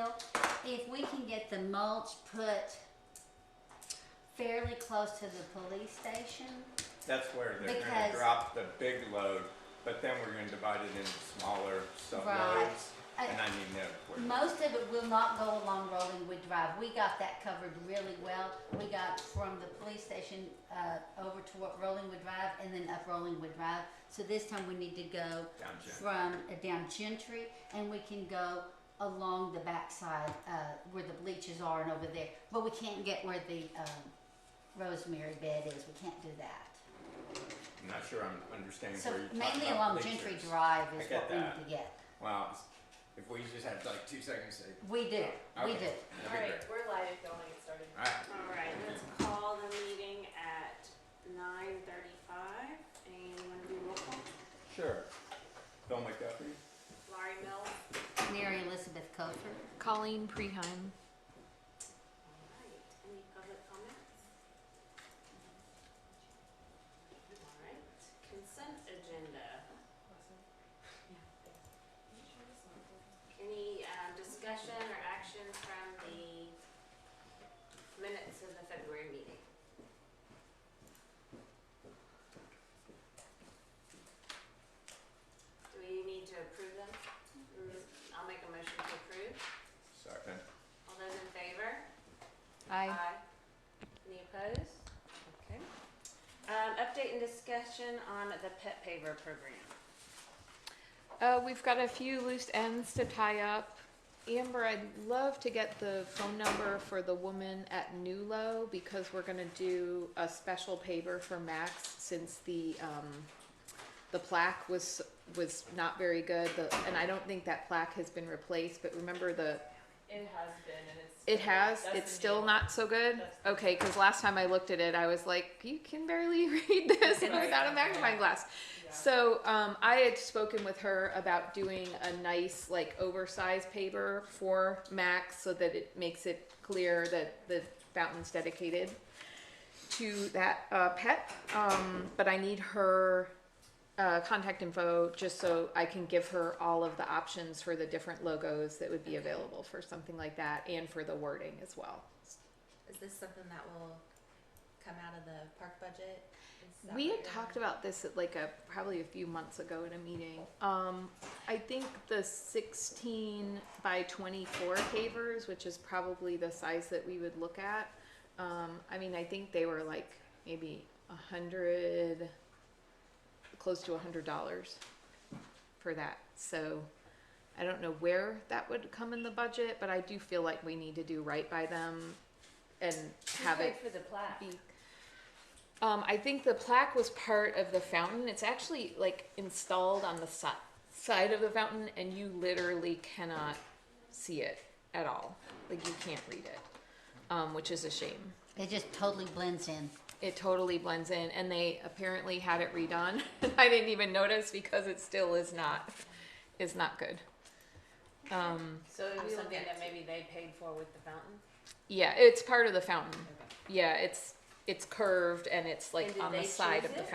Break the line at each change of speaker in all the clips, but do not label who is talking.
Bill, if we can get the mulch put fairly close to the police station.
That's where they're
Because-
gonna drop the big load, but then we're gonna divide it into smaller sub
Right.
loads. And I need to know where.
Most of it will not go along Rollingwood Drive. We got that covered really well. We got from the police station over to Rollingwood Drive and then up Rollingwood Drive. So this time we need to go
Down Gentry.
from down Gentry, and we can go along the backside where the bleachers are and over there. But we can't get where the rosemary bed is. We can't do that.
I'm not sure I'm understanding
So
where you're talking
mainly
about
along
bleachers.
Gentry Drive
I
is
get
what we need
that.
to get.
Well, if we just had like 2 seconds to.
We do. We
Okay.
do.
That'd be
Alright,
great.
we're live, don't want to get started.
Alright.
Alright, let's call the meeting at 9:35, and you wanna do roll call?
Sure. Bill McDuffie?
Laurie Mills?
Mary Elizabeth Cofer.
Colleen Preheim.
Alright, any public comments? Alright, consent agenda. Any discussion or action from the minutes of the February meeting? Do we need to approve them? I'll make a motion to approve.
Second.
All those in favor?
Aye.
Any opposed? Okay. Update and discussion on the pet paver program.
We've got a few loose ends to tie up. Amber, I'd love to get the phone number for the woman at Nulo because we're gonna do a special paver for Max since the plaque was not very good. And I don't think that plaque has been replaced, but remember
It has been, and it's.
it has,
That's
it's
the
still
new
not so good?
That's the
Okay, cause last time I looked at it, I was like, you can barely read this without a magnifying glass.
Yeah.
So I had spoken with her about doing a nice like oversized paver for Max so that it makes it clear that the fountain's dedicated to that pet. But I need her contact info just so I can give her all of the options for the different logos that would be available for something like that and for the wording as well.
Is this something that will come out of the park budget? Is that
We
what
had
you're-
talked about this at like probably a few months ago in a meeting. I think the 16 by 24 pavers, which is probably the size that we would look at. I mean, I think they were like maybe close to $100 for that. So I don't know where that would come in the budget, but I do feel like we need to do right by them and have
Who
it
paid for the plaque?
be. I think the plaque was part of the fountain. It's actually like installed on the side of the fountain, and you literally cannot see it at all. Like you can't read it, which is a shame.
It just totally blends in.
It totally blends in, and they apparently had it redone. I didn't even notice because it still is not good.
So it
I'm
was something
subject.
that maybe they paid for with the fountain?
Yeah, it's part of the fountain.
Okay.
Yeah, it's curved and it's like
And did
on the
they
side
choose
of the
it?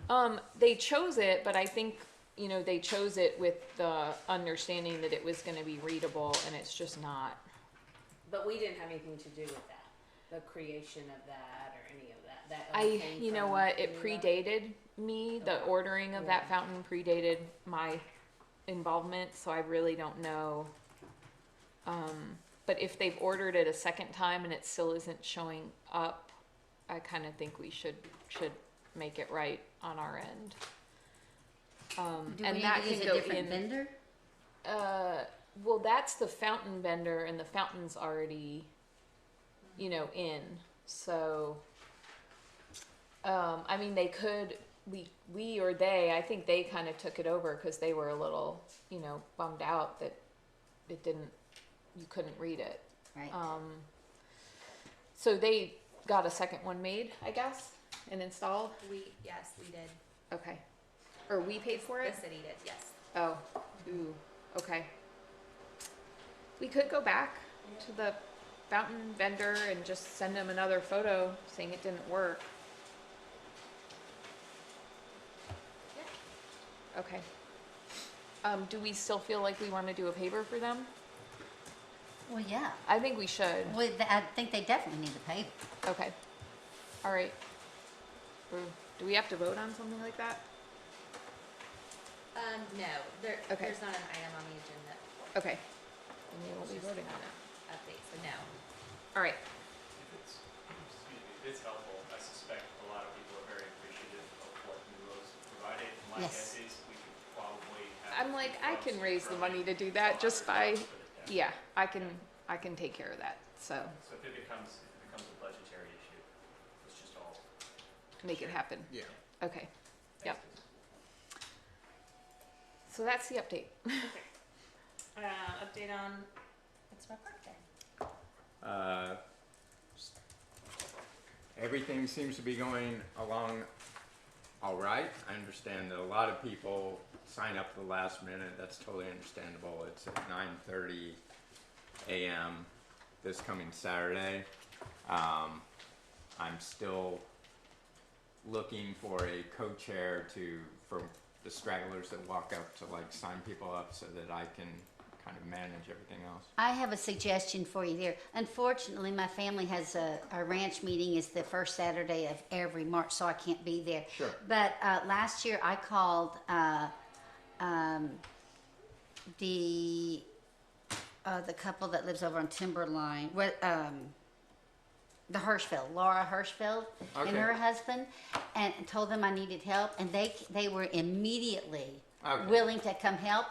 fountain. They chose it, but I think, they chose it with the understanding that it was gonna be readable, and it's just not.
But we didn't have anything to do with that, the creation of that or any of that. That all came
You know
from
what, it
Nulo?
predated me, the
Okay.
ordering of
Yeah.
that fountain predated my involvement, so I really don't know. But if they've ordered it a second time and it still isn't showing up, I kinda think we should make it right on our end.
Do
And
we need
that
to use
can
a
go
different
in.
vendor?
Well, that's the fountain vendor, and the fountain's already, in. So, I mean, they could, we or they, I think they kind of took it over because they were a little, bummed out that you couldn't read it.
Right.
So they got a second one made, I guess, and installed.
Yes, we did.
Okay. Or we paid for it?
The city did, yes.
Oh, ooh, okay. We could go back to the fountain vendor and just send them another photo saying it didn't work. Okay. Do we still feel like we want to do a paver for them?
Well, yeah.
I think we should.
Well, I think they definitely need to pay.
Okay. All right. Do we have to vote on something like that?
No,
Okay.
there's not an item on the agenda
Okay. Then we won't be voting on that.
update, so no.
All right.
If it's helpful, I suspect a lot of people are very appreciative of what Nuro's provided. My
Yes.
guess is we could probably have.
I'm like, I can raise the money to do that just by, yeah, I can take care of that. So
So if it becomes a budgetary issue, it's just all.
make it happen.
Yeah.
Okay. Yep. So that's the update.
Update on,
It's my birthday.
Everything seems to be going along all right. I understand that a lot of people sign up at the last minute. That's totally understandable. It's at 9:30 a.m. this coming Saturday. I'm still looking for a co-chair for the stragglers that walk up to like sign people up so that I can kind of manage everything else.
I have a suggestion for you there. Unfortunately, my family has our ranch meeting is the first Saturday of every March, so I can't be there.
Sure.
But last year I called the couple that lives over on Timberline, the Hirschfeld, Laura Hirschfeld, and
Okay.
her husband, and told them I needed help, and they were immediately
Okay.
willing to come help,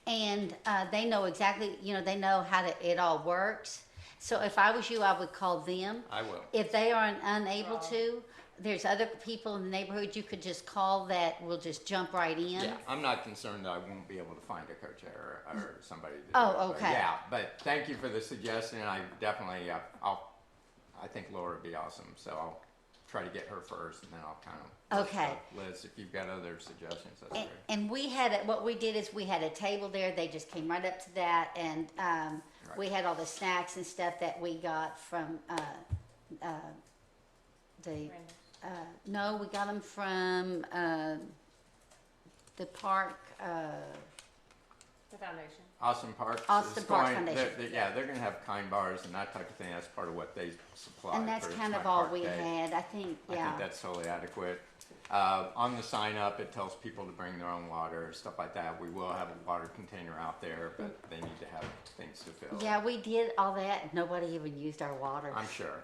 and they know exactly, they know how it all works. So if I was you, I would call them.
I will.
If they are unable to, there's other people in the neighborhood you could just call that will just jump right in.
Yeah, I'm not concerned that I won't be able to find a co-chair or somebody to do
Oh,
it, but
okay.
yeah, but thank you for the suggestion. I definitely, I think Laura would be awesome, so I'll try to get her first, and then I'll kind of
Okay.
Liz, if you've got other suggestions, that's great.
And we had what we did is we had a table there. They just came right up to that, and we had all the snacks and stuff that we got from the. No, we got them from the park.
the foundation.
Austin Parks.
Austin
is
Park
going-
Foundation.
Yeah, they're gonna have kind bars and that type of thing. That's part of what they supply.
And that's
for
kind
my
of all
park
we
day.
had. I think,
I
yeah.
think that's totally adequate. On the sign up, it tells people to bring their own water, stuff like that. We will have a water container out there, but they need to have things to fill.
Yeah, we did all that. Nobody even used our water.
I'm sure.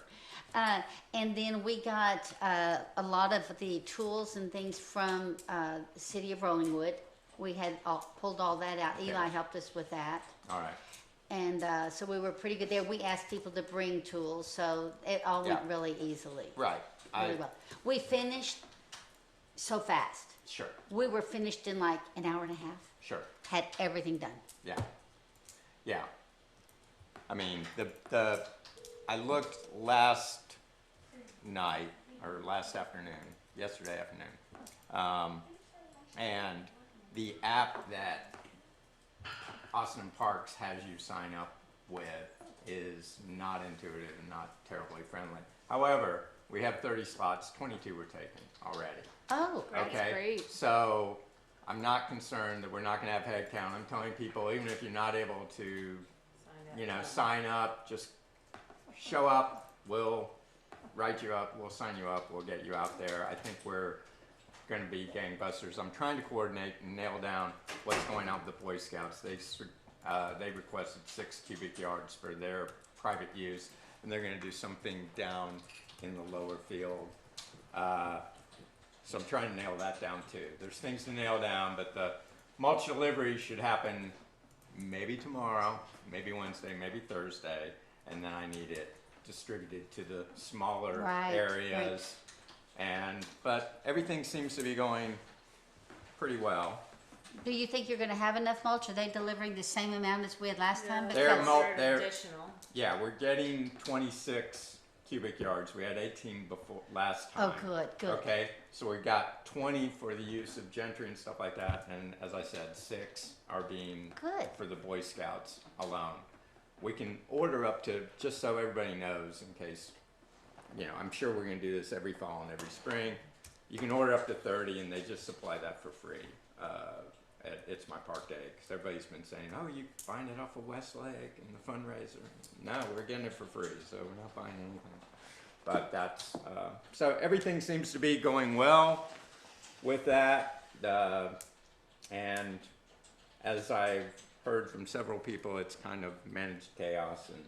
And then we got a lot of the tools and things from the city of Rollingwood. We had pulled all that out.
Okay.
Eli helped us with that.
All right.
And so we were pretty good there. We asked people to bring tools, so it all went
Yeah.
really easily.
Right.
Really well. We finished so fast.
Sure.
We were finished in like an hour and a half.
Sure.
Had everything done.
Yeah. Yeah. I mean, I looked last night or last afternoon, yesterday afternoon, and the app that Austin Parks has you sign up with is not intuitive and not terribly friendly. However, we have 30 slots, 22 were taken already.
Oh,
That's
Okay,
great.
so I'm not concerned that we're not gonna have head count. I'm telling people, even if you're not able to, sign up, just show up, we'll write you up, we'll sign you up, we'll get you out there. I think we're gonna be gangbusters. I'm trying to coordinate and nail down what's going on with the Boy Scouts. They requested 6 cubic yards for their private use, and they're gonna do something down in the lower field. So I'm trying to nail that down too. There's things to nail down, but the mulch delivery should happen maybe tomorrow, maybe Wednesday, maybe Thursday, and then I need it distributed to the smaller
Right,
areas. But everything seems to be going pretty well.
do you think you're going to have enough mulch? Are they delivering the same amount as we had last time?
They're
Because-
they're-
additional.
Yeah, we're getting 26 cubic yards. We had 18 before last
Oh,
time.
good.
Okay, so we got 20 for the use of gentry and stuff like that, and as I said, 6 are being
Good.
for the Boy Scouts alone. We can order up to, just so everybody knows, in case, I'm sure we're gonna do this every fall and every spring. You can order up to 30 and they just supply that for free. It's My Park Day, because everybody's been saying, oh, you find it off of Westlake and the fundraiser. No, we're getting it for free, so we're not buying anything. But that's, so everything seems to be going well with that. And as I've heard from several people, it's kind of managed chaos, and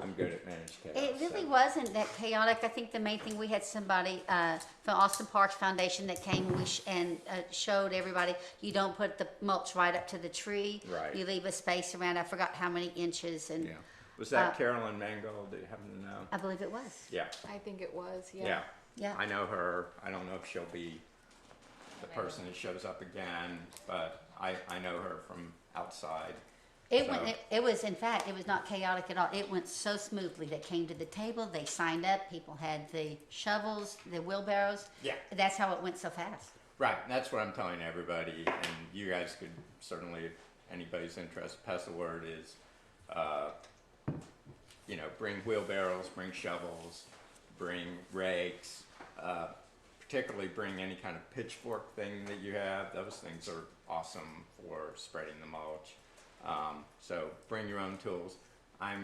I'm good at managed chaos.
It really
so.
wasn't that chaotic. I think the main thing, we had somebody from Austin Parks Foundation that came and showed everybody, you don't put the mulch right up to the tree.
Right.
You leave a space around, I forgot how many inches. And
Yeah. Was that Carolyn Mangold? Do you happen to know?
I believe it was.
Yeah.
I think it was, yeah.
Yeah.
Yeah.
I know her. I don't know if she'll be the person that shows up again, but I know her from outside.
It
So-
went. It was, in fact, it was not chaotic at all. It went so smoothly. They came to the table. They signed up. People had the shovels, the wheelbarrows.
Yeah.
That's how it went so fast.
Right. That's what I'm telling everybody, and you guys could certainly, if anybody's interested, pass the word is, bring wheelbarrows, bring shovels, bring rakes, particularly bring any kind of pitchfork thing that you have. Those things are awesome for spreading the mulch. So bring your own tools. I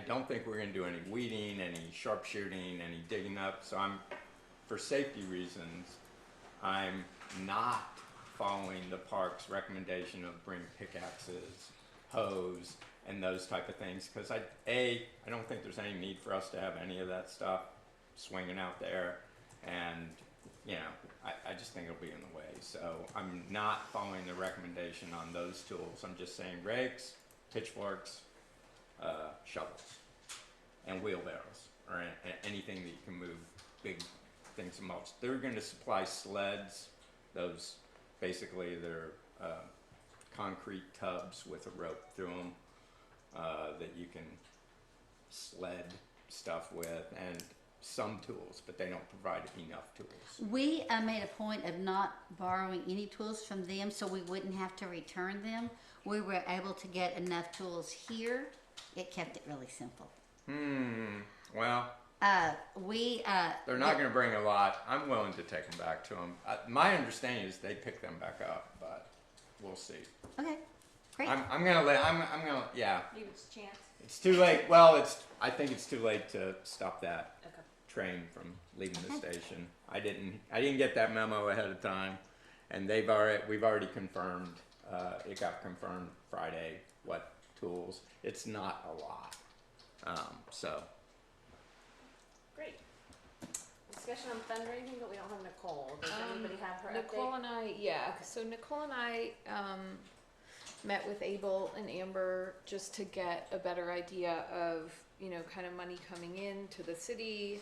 don't think we're gonna do any weeding, any sharpshooting, any digging up, so for safety reasons, I'm not following the park's recommendation of bring pickaxes, hose, and those type of things, because I don't think there's any need for us to have any of that stuff swinging out there, and I just think it'll be in the way. So I'm not following the recommendation on those tools. I'm just saying rakes, pitchforks, shovels, and wheelbarrows, or anything that you can move big things of mulch. They're going to supply sleds. Those basically they're concrete tubs with a rope through them that you can sled stuff with, and some tools, but they don't provide enough tools.
We made a point of not borrowing any tools from them so we wouldn't have to return them. We were able to get enough tools here. It kept it really simple.
Well, they're not going to bring a lot. I'm willing to take them back to them. My understanding is they pick them back up, but we'll see.
Okay, great.
I'm gonna, yeah.
Give it a chance.
It's too late. Well, I think it's too late to stop that
Okay.
train from leaving the station. I didn't get that memo ahead of time, and we've already confirmed. It got confirmed Friday what tools. It's not a lot. So.
Great. Discussion on fundraising, but we don't have Nicole. Does anybody have her
Nicole
update?
and I, so Nicole and I met with Abel and Amber just to get a better idea of, kind of money coming in to the city,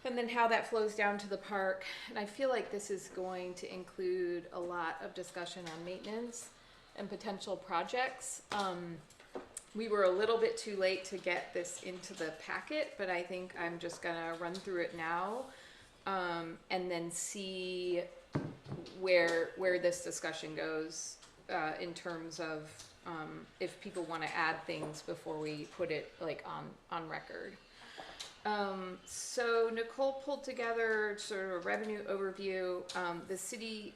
and then how that flows down to the park. And I feel like this is going to include a lot of discussion on maintenance and potential projects. We were a little bit too late to get this into the packet, but I think I'm just gonna run through it now, and then see where this discussion goes in terms of if people want to add things before we put it on record. So Nicole pulled together sort of a revenue overview. The city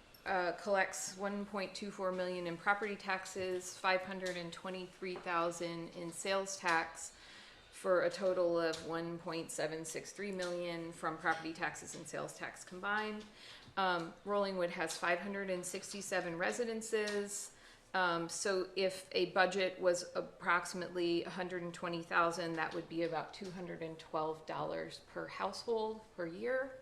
collects $1.24 million in property taxes, $523,000 in sales tax, for a total of $1.763 million from property taxes and sales tax combined. Rollingwood has 567 residences. So if a budget was approximately $120,000, that would be about $212 per household per year.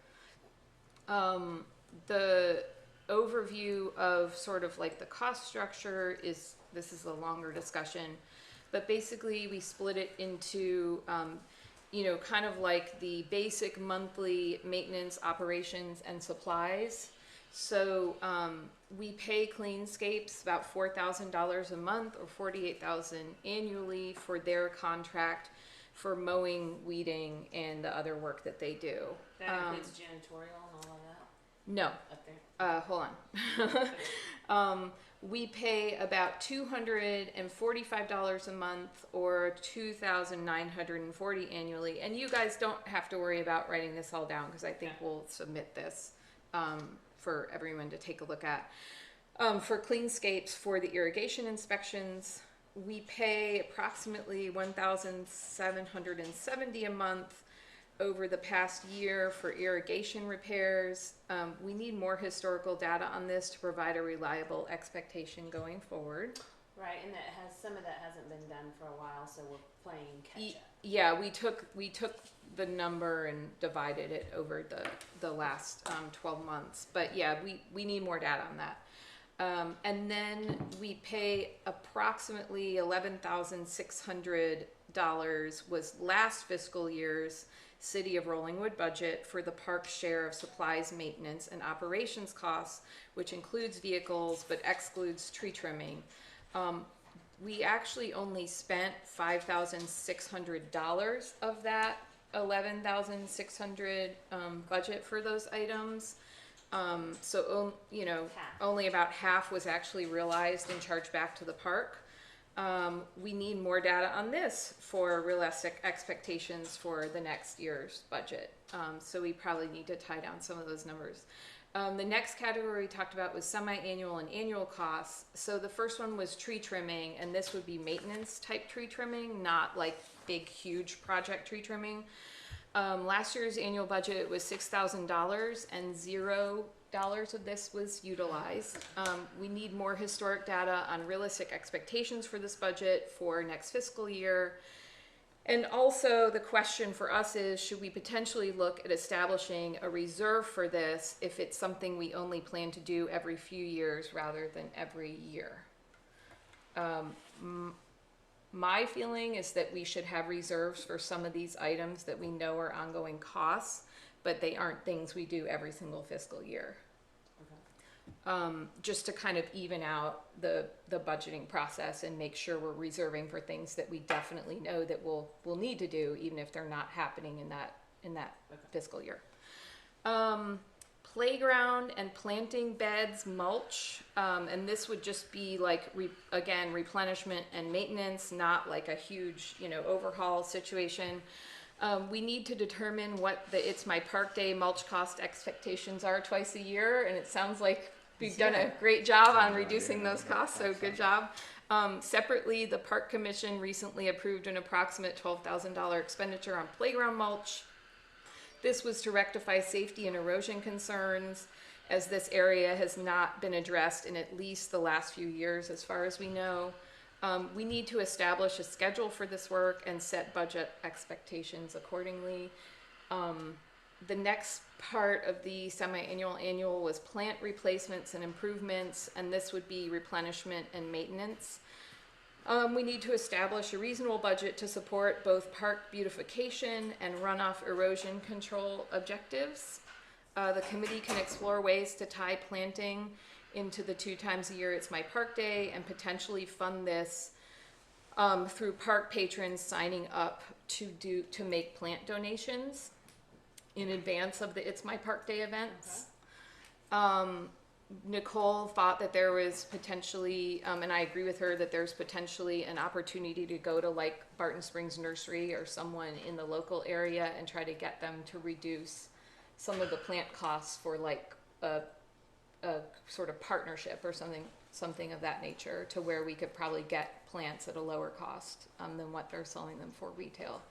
The overview of sort of like the cost structure this is a longer discussion, but basically we split it into kind of like the basic monthly maintenance, operations, and supplies. So we pay Cleanscapes about $4,000 a month or $48,000 annually for their contract for mowing, weeding, and the other work that they do.
That includes janitorial and all of that
No.
up there.
Hold on. We pay about $245 a month or $2,940 annually. And you guys don't have to worry about writing this all down because I think we'll submit this for everyone to take a look at. For Cleanscapes, for the irrigation inspections, we pay approximately $1,770 a month over the past year for irrigation repairs. We need more historical data on this to provide a reliable expectation going forward.
Right, and that has, some of that hasn't been done for a while, so we're playing catch up.
Yeah, we took the number and divided it over the last 12 months. But yeah, we need more data on that. And then we pay approximately $11,600 was last fiscal year's City of Rollingwood budget for the park's share of supplies, maintenance, and operations costs, which includes vehicles but excludes tree trimming. We actually only spent $5,600 of that $11,600 budget for those items. So only about half was actually realized and charged back to the park. We need more data on this for realistic expectations for the next year's budget. So we probably need to tie down some of those numbers. The next category we talked about was semi-annual and annual costs. So the first one was tree trimming, and this would be maintenance type tree trimming, not like big, huge project tree trimming. Last year's annual budget was $6,000 and $0 of this was utilized. We need more historic data on realistic expectations for this budget for next fiscal year. And also the question for us is, should we potentially look at establishing a reserve for this if it's something we only plan to do every few years rather than every year? My feeling is that we should have reserves for some of these items that we know are ongoing costs, but they aren't things we do every single fiscal year. Just to kind of even out the budgeting process and make sure we're reserving for things that we definitely know that we'll need to do, even if they're not happening in that fiscal year. Playground and planting beds, mulch, and this would just be like again replenishment and maintenance, not like a huge overhaul situation. We need to determine what the It's My Park Day mulch cost expectations are twice a year, and it sounds like we've done a great job on reducing those costs, so good job. Separately, the Park Commission recently approved an approximate $12,000 expenditure on playground mulch. This was to rectify safety and erosion concerns, as this area has not been addressed in at least the last few years, as far as we know. We need to establish a schedule for this work and set budget expectations accordingly. The next part of the semi-annual annual was plant replacements and improvements, and this would be replenishment and maintenance. We need to establish a reasonable budget to support both park beautification and runoff erosion control objectives. The committee can explore ways to tie planting into the 2 times a year It's My Park Day and potentially fund this through park patrons signing up to make plant donations in advance of the It's My Park Day events. Nicole thought that there was potentially, and I agree with her, that there's potentially an opportunity to go to like Barton Springs Nursery or someone in the local area and try to get them to reduce some of the plant costs for like a sort of partnership or something of that nature, to where we could probably get plants at a lower cost than what they're selling them for retail.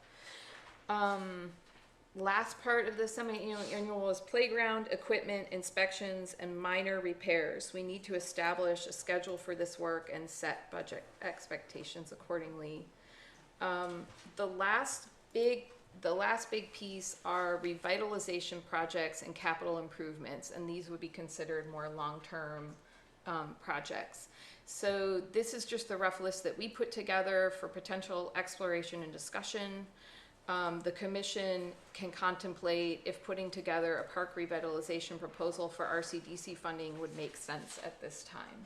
Last part of the semi-annual was playground equipment inspections and minor repairs. We need to establish a schedule for this work and set budget expectations accordingly. The last big piece are revitalization projects and capital improvements, and these would be considered more long-term projects. So this is just the rough list that we put together for potential exploration and discussion. The commission can contemplate if putting together a park revitalization proposal for RCDC funding would make sense at this time.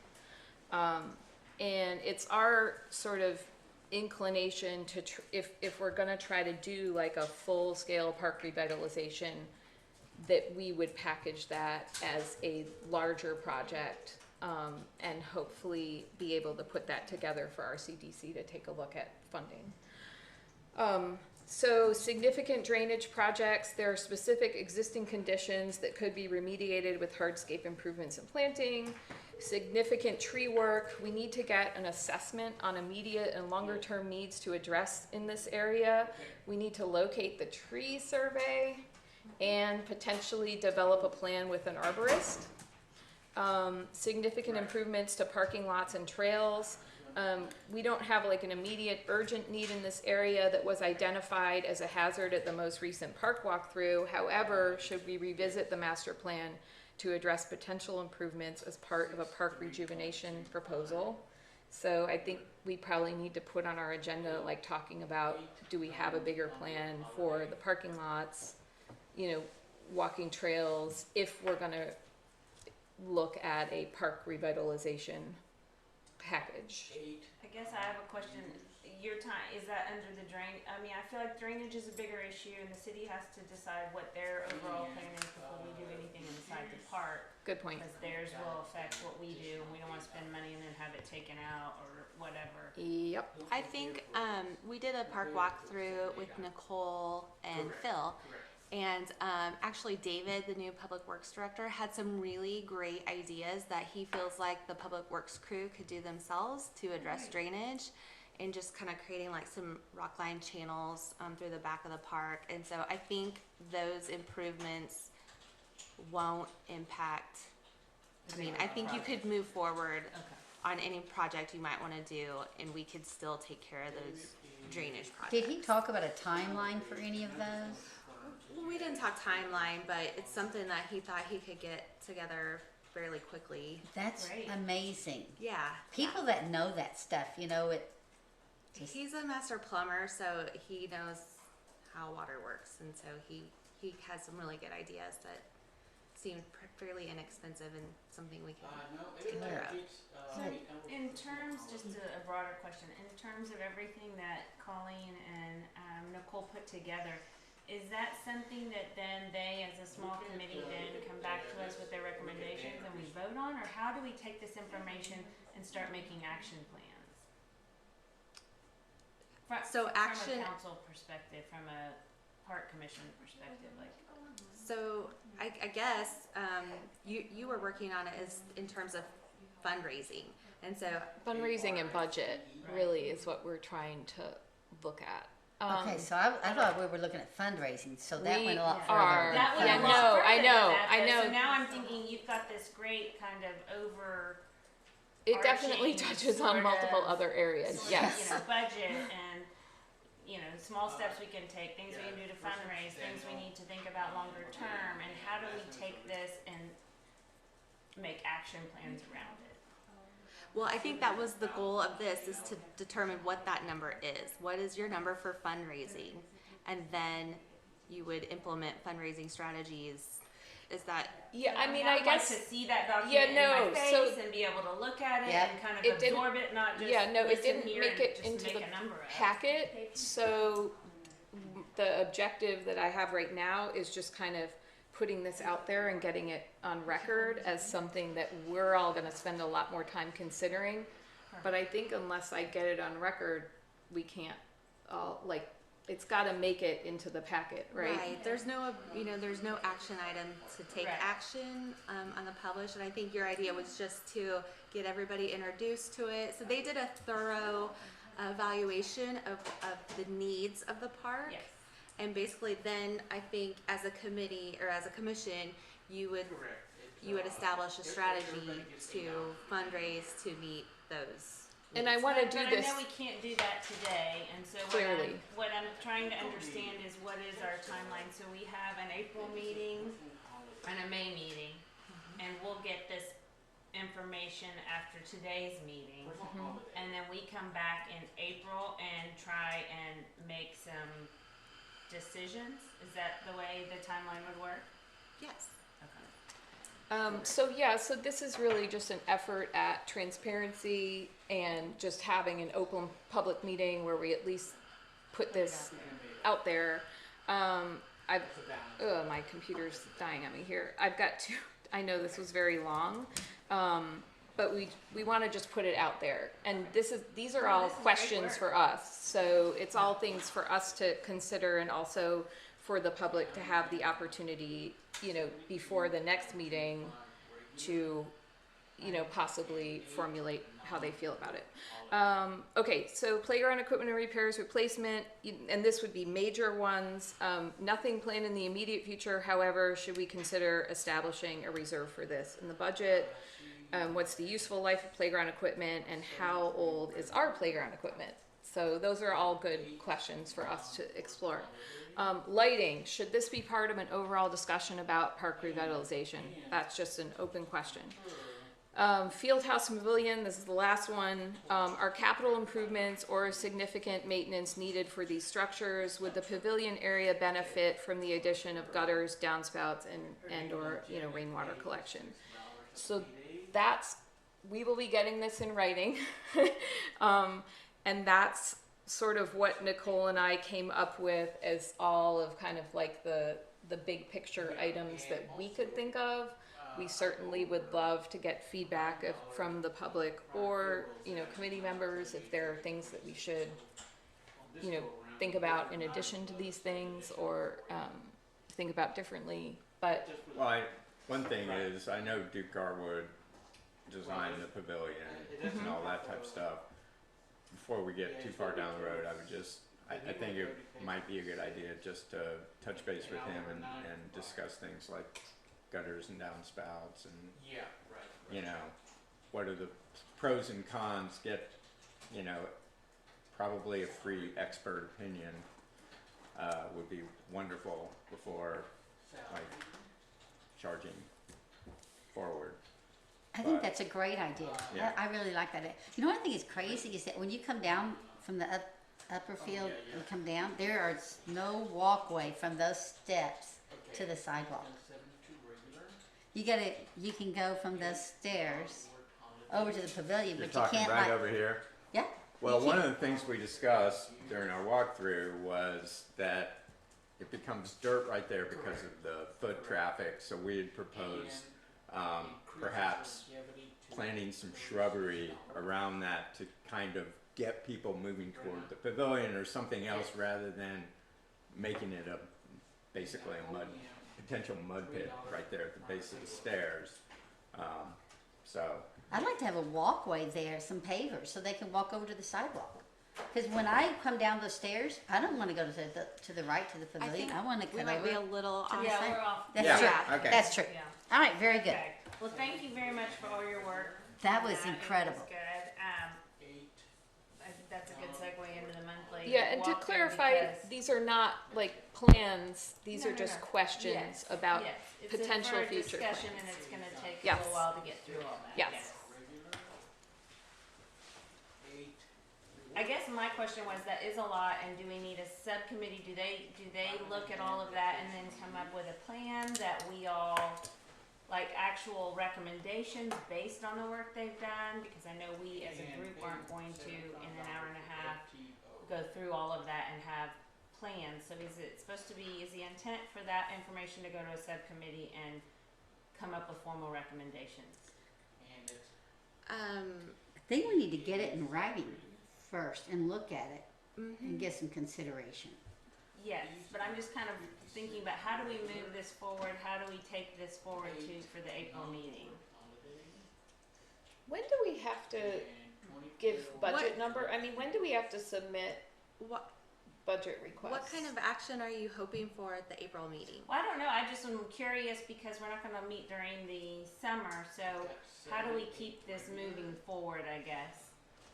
And it's our sort of inclination to, if we're gonna try to do like a full-scale park revitalization, that we would package that as a larger project, and hopefully be able to put that together for RCDC to take a look at funding. So significant drainage projects, there are specific existing conditions that could be remediated with hardscape improvements and planting. Significant tree work, we need to get an assessment on immediate and longer term needs to address in this area. We need to locate the tree survey and potentially develop a plan with an arborist. Significant improvements to parking lots and trails. We don't have like an immediate urgent need in this area that was identified as a hazard at the most recent park walkthrough. However, should we revisit the master plan to address potential improvements as part of a park rejuvenation proposal? So I think we probably need to put on our agenda, like talking about, do we have a bigger plan for the parking lots, you know, walking trails, if we're gonna look at a park revitalization package.
I guess I have a question. Your time, is that under the drain? I mean, I feel like drainage is a bigger issue and the city has to decide what their overall plan is before we do anything inside the park.
Good point.
Because theirs will affect what we do and we don't wanna spend money and then have it taken out or whatever.
Yep.
I think we did a park walkthrough with Nicole and Phil. And actually David, the new public works director, had some really great ideas that he feels like the public works crew could do themselves to address drainage, and just kind of creating like some rock line channels through the back of the park. And so I think those improvements won't impact, I mean, I think you could move forward on any project you might want to do, and we could still take care of those drainage projects.
Did he talk about a timeline for any of those?
Well, we didn't talk timeline, but it's something that he thought he could get together fairly quickly.
That's
Great.
amazing.
Yeah.
People that know that stuff, you know, it just,
He's a master plumber, so he knows how water works, and so he has some really good ideas that seem fairly inexpensive and something we can take care of.
So in terms, just a broader question, in terms of everything that Colleen and Nicole put together, is that something that then they, as a small committee, then come back to us with their recommendations and we vote on? Or how do we take this information and start making action plans?
So action-
From a council perspective, from a park commission perspective, like.
So I guess you were working on it as in terms of fundraising, and so
Fundraising and budget really is what we're trying to look at.
okay, so I thought we were looking at fundraising, so that
we
went a lot
are.
further.
That was
Yeah,
a
no,
lot further
I
than
know,
that,
I
though.
know.
So now I'm thinking you've got this great kind of over,
It definitely
arching
touches
sort
on multiple
of-
other areas.
sort of,
Yes.
you know, budget and, you know, small steps we can take, things we can do to fundraise, things we need to think about longer term, and how do we take this and make action plans around it?
well, I think that was the goal of this, is to determine what that number is. What is your number for fundraising? And then you would implement fundraising strategies. Is that
Yeah, I mean,
I'd
I
like
guess.
to see that document
Yeah,
in
no,
my face
so-
and be able to look at it
Yeah.
and kind of
It didn't-
absorb it, not just
Yeah, no, it
listen
didn't
here
make
and
it
just
into
make
the
a number out.
packet. So the objective that I have right now is just kind of putting this out there and getting it on record as something that we're all going to spend a lot more time considering. But I think unless I get it on record, we can't like, it's got to make it into the packet, right?
There's no, there's no action item to take
Right.
action on the publish, and I think your idea was just to get everybody introduced to it. So they did a thorough evaluation of the needs of the park.
Yes.
And basically then I think as a committee or as a commission, you would establish a strategy to fundraise to meet those.
And I want to
But
do
I
this.
know we can't do that today, and so
Clearly.
what I'm trying to understand is what is our timeline. So we have an April meeting and a May meeting, and we'll get this information after today's meeting, and then we come back in April and try and make some decisions. Is that the way the timeline would work?
Yes.
Okay.
So this is really just an effort at transparency and just having an open public meeting where we at least put this out there. My computer's dying on me here. I've got two. I know this was very long. but we want to just put it out there. And these are all
this is great
questions
work.
for us. So it's all things for us to consider, and also for the public to have the opportunity, before the next meeting to, possibly formulate how they feel about it. Okay, so playground equipment and repairs, replacement, and this would be major ones. Nothing planned in the immediate future. However, should we consider establishing a reserve for this in the budget? What's the useful life of playground equipment, and how old is our playground equipment? So those are all good questions for us to explore. Lighting, should this be part of an overall discussion about park revitalization? That's just an open question. Field house and pavilion, this is the last one. Are capital improvements or significant maintenance needed for these structures? Would the pavilion area benefit from the addition of gutters, downspouts, and or rainwater collection? So we will be getting this in writing. And that's sort of what Nicole and I came up with as all of kind of like the big picture items that we could think of. We certainly would love to get feedback from the public or, committee members if there are things that we should, think about in addition to these things, or think about differently. But
One thing is, I know Duke Garwood designed the pavilion and all that type of stuff. Before we get too far down the road, I think it might be a good idea just to touch base with him and discuss things like gutters and downspouts, and what are the pros and cons. Get probably a free expert opinion would be wonderful before charging forward.
I think that's a great idea.
Yeah.
I really like that. What I think is crazy is that when you come down from the upper field and come down, there is no walkway from those steps to the sidewalk. You can go from those stairs over to the pavilion,
You're
but you
talking
can't
right over here.
Yeah.
Well,
you
one
can't-
of the things we discussed during our walkthrough was that it becomes dirt right there because of the foot traffic. So we had proposed perhaps planting some shrubbery around that to kind of get people moving toward the pavilion or something else, rather than making it basically a potential mud pit right there at the base of the stairs.
I'd like to have a walkway there, some pavers, so they can walk over to the sidewalk. Because when I come down the stairs, I don't want to go to the right to the pavilion. I want to
We
cut
might
over.
be a little off.
Yeah, we're off.
That's
Yeah,
true.
okay.
That's true.
Yeah.
All right, very good.
Okay. Well, thank you very much for all your work.
That was
It
incredible.
was good. I think that's a good segue into the monthly.
yeah, and to
walkthrough
clarify,
because-
these are not like plans. These
No,
are
no,
just
no.
questions
Yes,
about
yes. It's
potential
for a
future
discussion,
plans.
and it's going to take
Yes.
a little while to get through all that.
Yes.
I guess my question was, that is a lot, and do we need a subcommittee? Do they look at all of that and then come up with a plan that we all, like actual recommendations based on the work they've done? Because I know we as a group aren't going to, in an hour and a half, go through all of that and have plans. So is the intent for that information to go to a subcommittee and come up with formal recommendations?
I think we need to get it in writing first and look at it and get some consideration.
Yes, but I'm just kind of thinking about, how do we move this forward? How do we take this forward for the April meeting?
When do we have to give budget number? I mean, when do we have to submit
What
budget requests?
what kind of action are you hoping for at the April meeting?
Well, I don't know. I just am curious because we're not going to meet during the summer. So how do we keep this moving forward, I guess?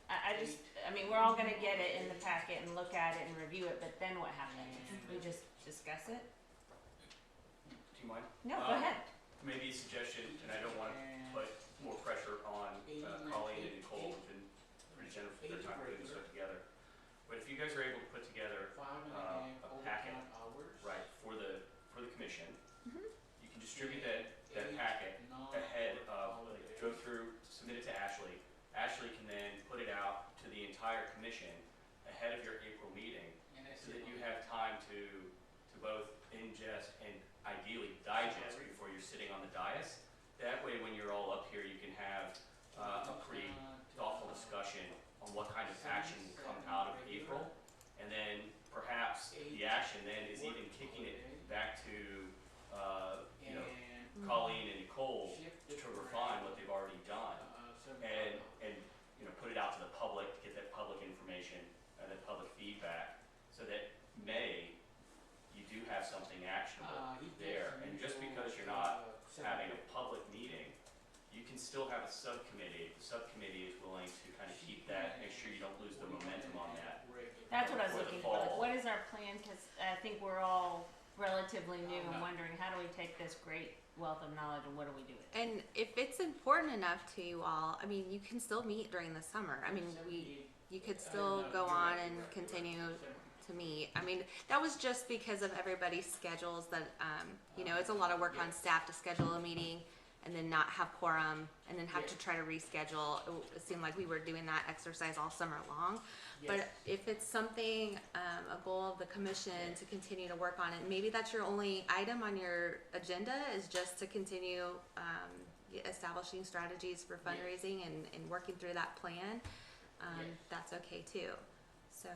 I mean, we're all going to get it in the packet and look at it and review it, but then what happens? We just discuss it?
Do you mind?
No, go ahead.
Maybe a suggestion, and I don't want to put more pressure on Colleen and Nicole, who've been pretty generous with their time putting this stuff together. But if you guys are able to put together a packet, right, for the commission, you can distribute that packet ahead of, go through, submit it to Ashley. Ashley can then put it out to the entire commission ahead of your April meeting, so that you have time to both ingest and ideally digest before you're sitting on the dais. That way, when you're all up here, you can have discussion on what kind of action will come out of April, and then perhaps the action then is even kicking it back to, you know, Colleen and Nicole to refine what they've already done, and you know, put it out to the public, get that public information and that public feedback, so that May, you do have something actionable there. And just because you're not having a public meeting, you can still have a subcommittee. The subcommittee is willing to kind of keep that, make sure you don't lose the momentum on that.
That's what I was
For the
looking for, like,
fall.
what is our plan, cause I think we're all relatively new and wondering, how do we take this great wealth of knowledge and what do we do with it?
And if it's important enough to you all, I mean, you can still meet during the summer. I mean, you could still go on and continue to meet. I mean, that was just because of everybody's schedules that, you know, it's a lot of work on staff to schedule a meeting and then not have quorum and then have to try to reschedule. It seemed like we were doing that exercise all summer long. But if it's something, a goal of the commission to continue to work on it, maybe that's your only item on your agenda, is just to continue establishing strategies for fundraising and working through that plan. That's okay too. So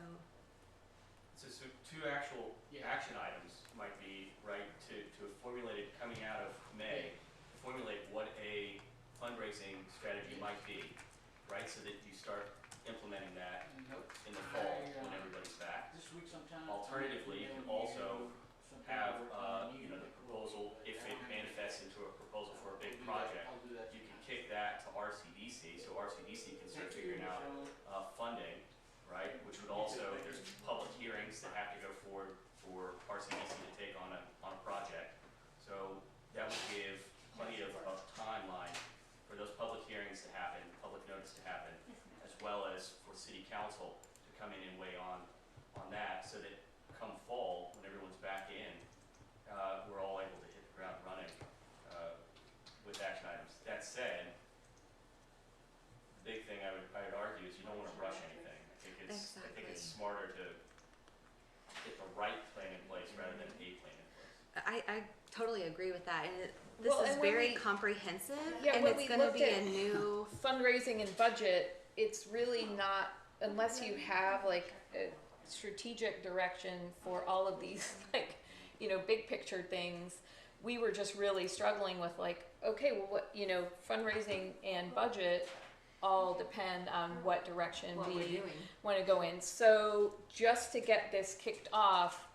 So two actual action items might be, right, to formulate it coming out of May, formulate what a fundraising strategy might be, right, so that you start implementing that in the fall when everybody's back. Alternatively, you can also have, you know, the proposal, if it manifests into a proposal for a big project, you can kick that to RCDC, so RCDC can start figuring out funding, right, which would also, there's public hearings that have to go forward for RCDC to take on a project. So that would give plenty of timeline for those public hearings to happen, public notice to happen, as well as for city council to come in and weigh on that, so that come fall, when everyone's back in, we're all able to hit the ground running with action items. That said, the big thing I would argue is you don't want to rush anything. I think it's smarter to get the right plan in place rather than a plan in place.
I totally agree with that. And this
Well,
is
and when
very
we-
comprehensive,
Yeah,
and
when
it's
we
going to
looked
be
at
a new.
fundraising and budget, it's really not, unless you have like a strategic direction for all of these, like, you know, big picture things. We were just really struggling with, like, okay, well, what, you know, fundraising and budget all depend on what direction we want to go in. So just to get this kicked off,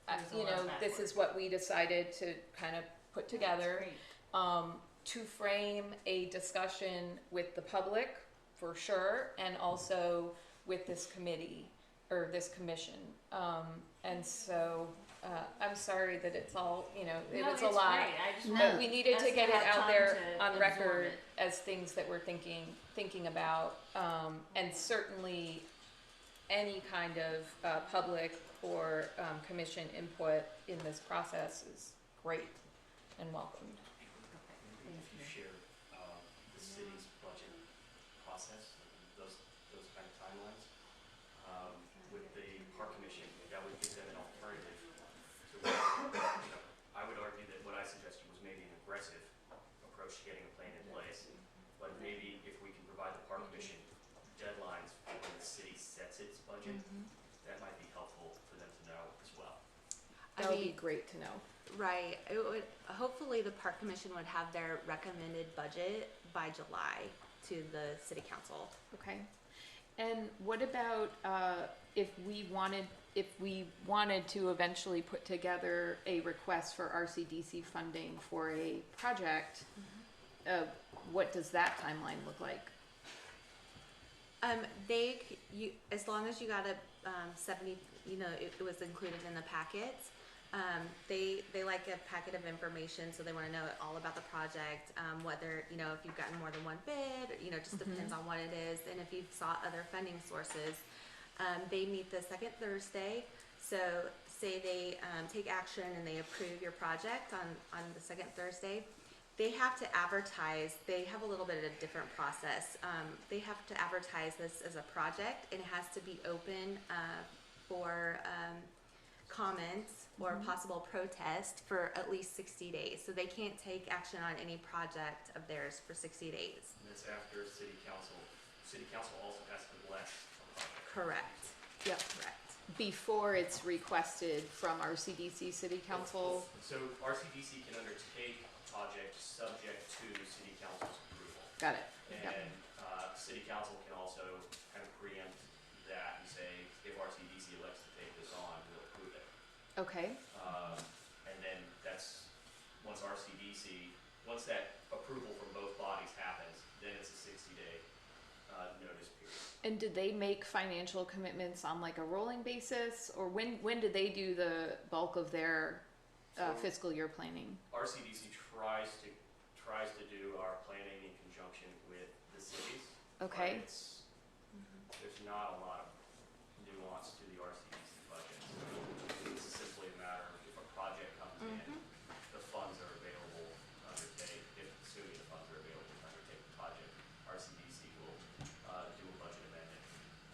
There's a
you
lot
know,
of
this
backwork.
is what we decided to kind of put together.
Great.
To frame a discussion with the public, for sure, and also with this committee, or this commission. And so, I'm sorry that it's all, you know,
No,
it's a
it's
lot.
great. I just
No.
But we needed to
Us
get it
have
out
time
there
to
on
absorb
record
it.
as things that we're thinking about. And certainly, any kind of public or commission input in this process is great and welcomed.
If you share the city's budget process, those kind of timelines, with the park commission, that would give them an alternative to what, you know, I would argue that what I suggested was maybe an aggressive approach to getting a plan in place. But maybe if we can provide the park commission deadlines for when the city sets its budget, that might be helpful for them to know as well.
That would be great to know.
Right. It would, hopefully the park commission would have their recommended budget by July to the city council.
Okay. And what about if we wanted to eventually put together a request for RCDC funding for a project? What does that timeline look like?
As long as you got a 70, you know, it was included in the packets. They like a packet of information, so they want to know all about the project, whether, you know, if you've gotten more than one bid, you know, it just depends on what it is, and if you've sought other funding sources. They meet the second Thursday, so say they take action and they approve your project on the second Thursday. They have to advertise. They have a little bit of a different process. They have to advertise this as a project, and it has to be open for comments or possible protest for at least 60 days. So they can't take action on any project of theirs for 60 days.
And that's after city council city council also has to bless a project.
Correct.
Yep.
Correct.
Before it's requested from our CDC city council.
So RCDC can undertake a project subject to city council's approval.
Got it.
And
Yep.
city council can also kind of preempt that and say, if RCDC elects to take this on, we'll approve it.
Okay.
And then that's, once once that approval from both bodies happens, then it's a 60-day notice period.
And did they make financial commitments on like a rolling basis, or when did they do the bulk of their fiscal year planning?
RCDC tries to do our planning in conjunction with the cities.
Okay.
But there's not a lot of nuance to the RCDC budget. It's simply a matter of if a project comes in, the funds are available to undertake. Assuming the funds are available to undertake the project, RCDC will do a budget amendment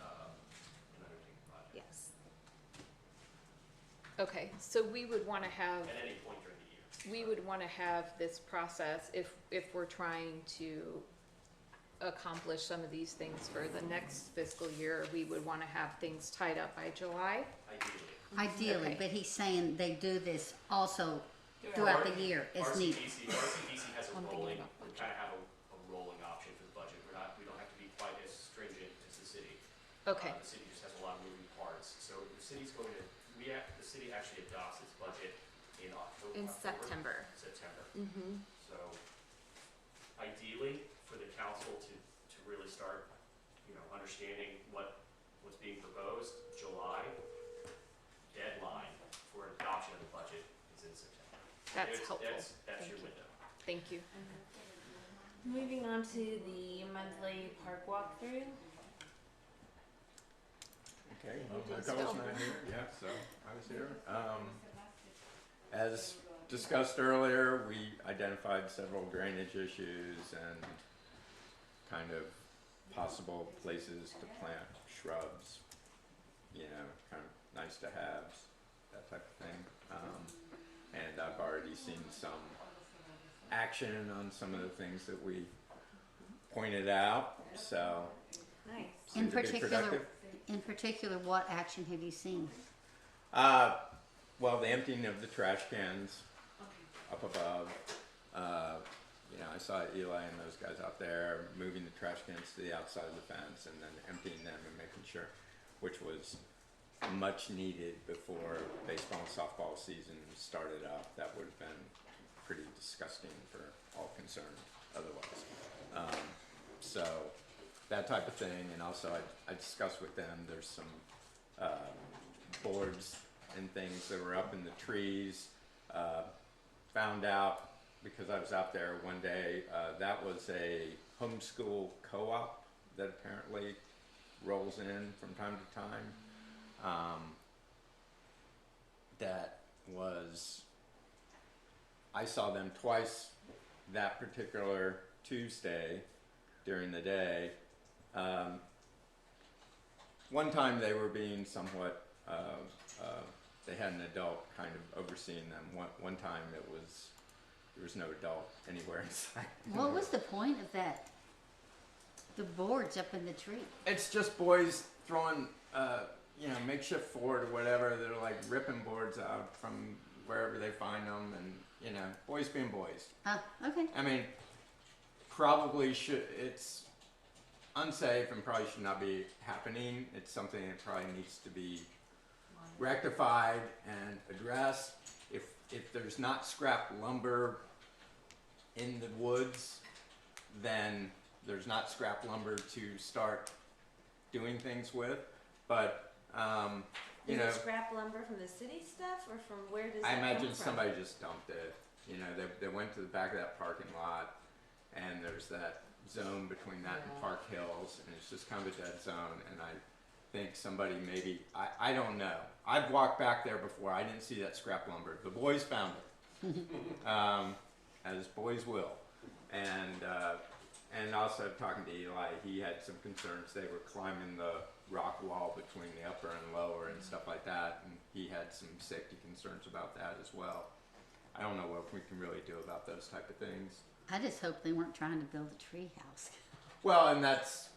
and undertake the project
Yes.
Okay, so we would want to have
at any point during the year.
we would want to have this process if we're trying to accomplish some of these things for the next fiscal year. We would want to have things tied up by July.
Ideally,
Okay.
but he's saying they do this also throughout the year as needed.
RCDC has a
I'm thinking
rolling,
about
we kind of have a rolling option for the budget. We don't have to be quite as stringent as the city.
Okay.
The city just has a lot of moving parts. So the city's going to, the city actually adopts its budget in October.
In September.
September.
Mm-hmm.
So ideally, for the council to really start, understanding what's being proposed, July deadline for adoption of the budget is in September.
That's helpful.
That's
Thank
your
you.
window.
Thank you.
Moving on to the monthly park walkthrough.
Okay, well,
You did
Michael's
spill.
not here, yeah, so I was here. As discussed earlier, we identified several drainage issues and kind of possible places to plant shrubs, kind of nice to haves, that type of thing. And I've already seen some action on some of the things that we pointed out, so
Nice.
seemed to be productive.
In particular, what action have you seen?
Well, the emptying of the trash cans up above. I saw Eli and those guys out there moving the trash cans to the outside of the fence and then emptying them and making sure, which was much needed before baseball and softball season started up. That would have been pretty disgusting for all concerned otherwise. So that type of thing, and also I discussed with them, there's some boards and things that were up in the trees. Found out, because I was out there one day, that was a homeschool co-op that apparently rolls in from time to time. I saw them twice that particular Tuesday during the day. One time they were being somewhat, they had an adult kind of overseeing them. One time there was no adult anywhere inside.
What was the point of that? The boards up in the tree.
It's just boys throwing, makeshift fort or whatever. They're like ripping boards out from wherever they find them, and boys being boys.
Okay.
I mean, it's unsafe and probably should not be happening. It's something that probably needs to be rectified and addressed. If there's not scrap lumber in the woods, then there's not scrap lumber to start doing things with. But
Is it scrap lumber from the city stuff, or from where does
I
that
imagine
come from?
somebody just dumped it. They went to the back of that parking lot, and there's that zone between that and Park Hills, and it's just kind of a dead zone. And I think somebody maybe, I don't know. I've walked back there before. I didn't see that scrap lumber. The boys found it, as boys will. And also talking to Eli, he had some concerns. They were climbing the rock wall between the upper and lower and stuff like that, and he had some safety concerns about that as well. I don't know what we can really do about those type of things.
I just hope they weren't trying to build a tree house.
Well, and that's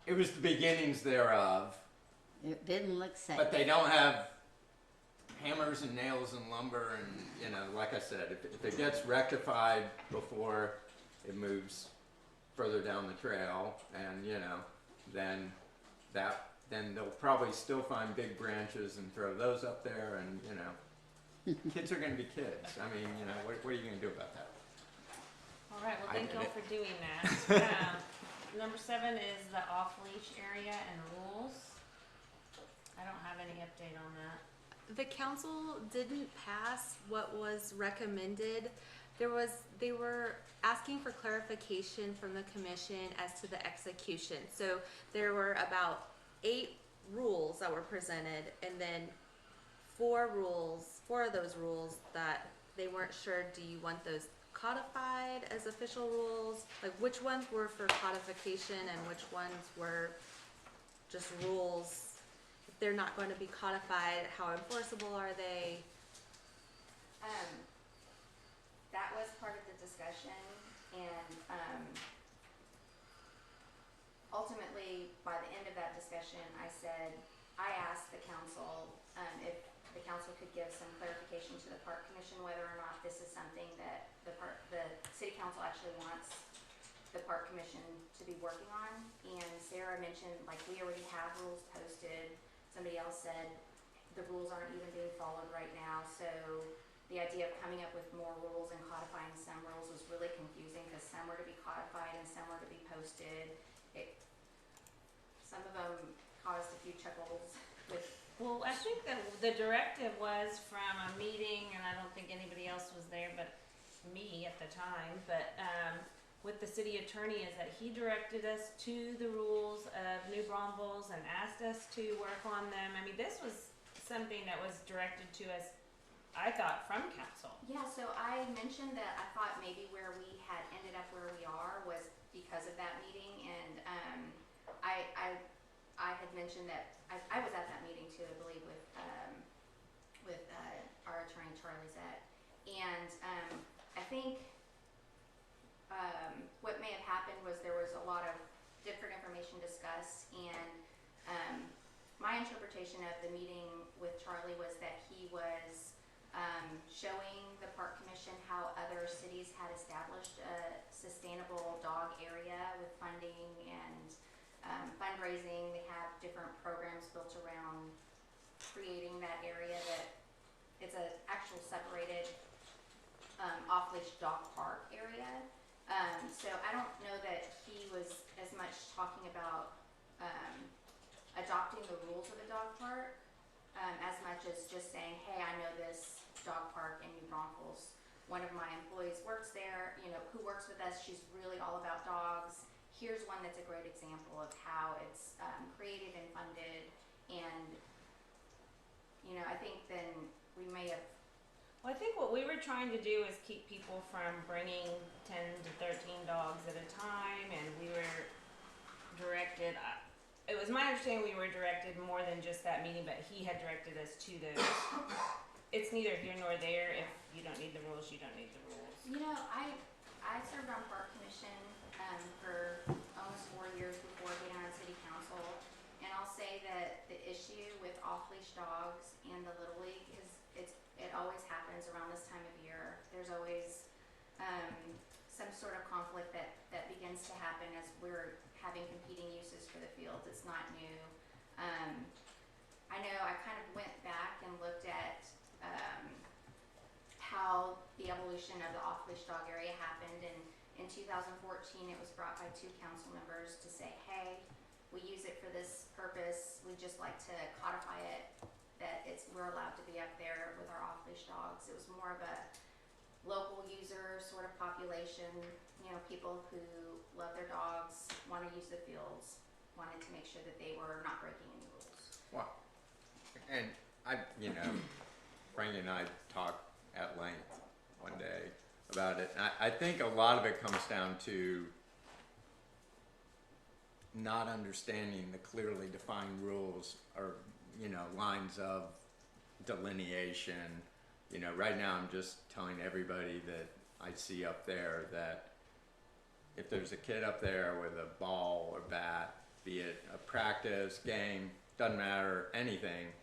It was the beginnings thereof,
It didn't look safe.
but they don't have hammers and nails and lumber and, you know, like I said, if it gets rectified before it moves further down the trail and, you know, then they'll probably still find big branches and throw those up there and, you know, kids are gonna be kids. I mean, you know, what are you gonna do about that?
All right, well,
I
thank
did
y'all
it.
for doing that. Number 7 is the off-leash area and rules. I don't have any update on that.
The council didn't pass what was recommended. They were asking for clarification from the commission as to the execution. So there were about 8 rules that were presented, and then 4 of those rules that they weren't sure, do you want those codified as official rules? Like, which ones were for codification and which ones were just rules? If they're not going to be codified, how enforceable are they?
That was part of the discussion, and ultimately, by the end of that discussion, I asked the council if the council could give some clarification to the park commission whether or not this is something that the city council actually wants the park commission to be working on. And Sarah mentioned, like, we already have rules posted. Somebody else said the rules aren't even being followed right now, so the idea of coming up with more rules and codifying some rules was really confusing because some were to be codified and some were to be posted. Some of them caused a few chuckles with.
Well, I think that the directive was from a meeting, and I don't think anybody else was there but me at the time, but with the city attorney, is that he directed us to the rules of New Braunfels and asked us to work on them. I mean, this was something that was directed to us, I thought, from council.
Yeah, so I mentioned that I thought maybe where we had ended up where we are was because of that meeting, and I had mentioned that I was at that meeting too, I believe, with our attorney Charlie Zett, and I think what may have happened was there was a lot of different information discussed, and my interpretation of the meeting with Charlie was that he was showing the park commission how other cities had established a sustainable dog area with funding and fundraising. They have different programs built around creating that area, that it's an actual separated off-leash dog park area. So I don't know that he was as much talking about adopting the rules of a dog park as much as just saying, hey, I know this dog park in New Braunfels. One of my employees works there, you know, who works with us. She's really all about dogs. Here's one that's a great example of how it's created and funded. And, you know, I think then we may have.
Well, I think what we were trying to do is keep people from bringing 10 to 13 dogs at a time, and we were directed, it was my understanding we were directed more than just that meeting, but he had directed us to those. It's neither here nor there. If you don't need the rules, you don't need the rules.
You know, I served on park commission for almost 4 years before getting on city council, and I'll say that the issue with off-leash dogs and the Little League is it always happens around this time of year. There's always some sort of conflict that begins to happen as we're having competing uses for the fields. It's not new. I know I kind of went back and looked at how the evolution of the off-leash dog area happened, and in 2014 it was brought by 2 council members to say, hey, we use it for this purpose, we just like to codify it, that we're allowed to be up there with our off-leash dogs. It was more of a local user sort of population, you know, people who love their dogs, want to use the fields, wanted to make sure that they were not breaking any rules.
Well, and you know, Frank and I talked at length one day about it. And I think a lot of it comes down to not understanding the clearly defined rules or, you know, lines of delineation. You know, right now I'm just telling everybody that I see up there that if there's a kid up there with a ball or bat, be it a practice, game, doesn't matter, anything,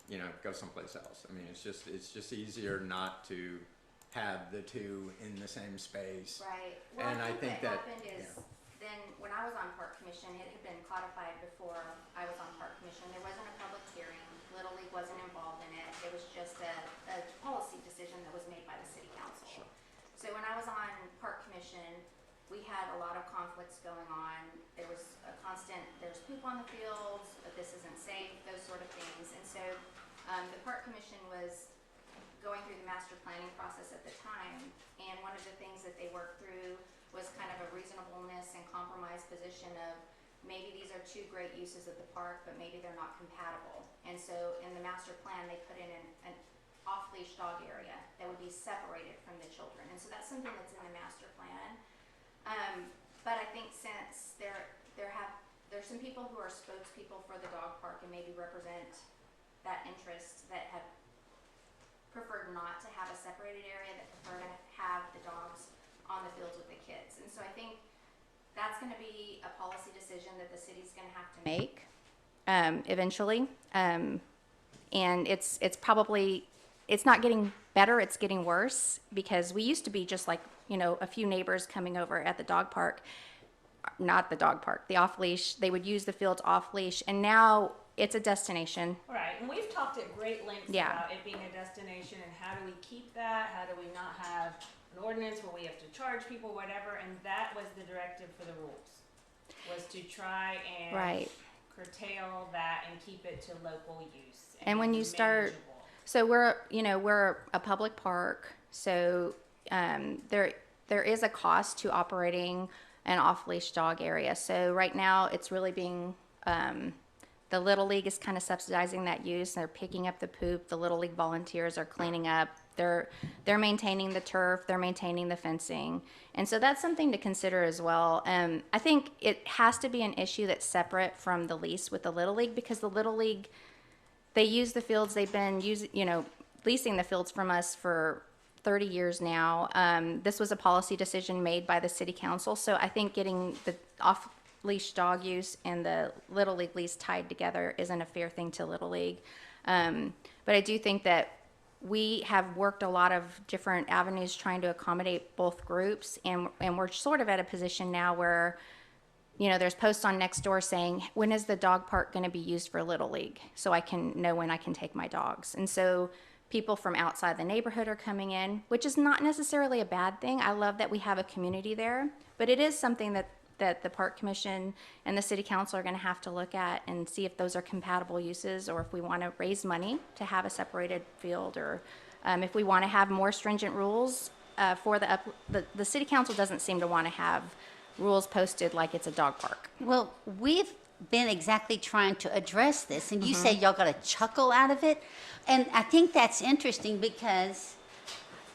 you know, go someplace else. I mean, it's just easier not to have the two in the same space.
Right. Well,
And
I think what
that,
happened is, then when I was on Park Commission, it had been codified before I was on Park Commission. There wasn't a public hearing. Little League wasn't involved in it. It was just a policy decision that was made by the city council.
Sure.
So when I was on Park Commission, we had a lot of conflicts going on. There was a constant, there's poop on the fields, this isn't safe, those sort of things. And so the Park Commission was going through the master planning process at the time, and one of the things that they worked through was kind of a reasonableness and compromise position of maybe these are two great uses of the park, but maybe they're not compatible. And so in the master plan, they put in an off-leash dog area that would be separated from the children. And so that's something that's in the master plan. But I think since there's some people who are spokespeople for the dog park and maybe represent that interest that have preferred not to have a separated area, that prefer to have the dogs on the fields with the kids. And so I think that's going to be a policy decision that the city's going to have to make eventually. And it's probably, it's not getting better, it's getting worse, because we used to be just like, you know, a few neighbors coming over at the dog park, not the dog park, the off leash, they would use the fields off leash, and now it's a destination.
Right, and we've talked at great lengths
Yeah.
about it being a destination and how do we keep that, how do we not have an ordinance where we have to charge people, whatever, and that was the directive for the rules, was to try and
Right.
curtail that and keep it to local use.
And when you start,
manageable.
so we're a public park, so there is a cost to operating an off-leash dog area. So right now, it's really being, the Little League is kind of subsidizing that use. They're picking up the poop. The Little League volunteers are cleaning up. They're maintaining the turf. They're maintaining the fencing. And so that's something to consider as well. I think it has to be an issue that's separate from the lease with the Little League, because the Little League, they use the fields. They've been leasing the fields from us for 30 years now. This was a policy decision made by the city council. So I think getting the off-leash dog use and the Little League lease tied together isn't a fair thing to Little League. But I do think that we have worked a lot of different avenues trying to accommodate both groups. And we're sort of at a position now where, you know, there's posts on Nextdoor saying, when is the dog park going to be used for Little League? So I can know when I can take my dogs. And so people from outside the neighborhood are coming in, which is not necessarily a bad thing. I love that we have a community there, but it is something that the Park Commission and the City Council are going to have to look at and see if those are compatible uses, or if we want to raise money to have a separated field, or if we want to have more stringent rules for the City Council doesn't seem to want to have rules posted like it's a dog park.
Well, we've been exactly trying to address this, and you say y'all got a chuckle out of it, and I think that's interesting because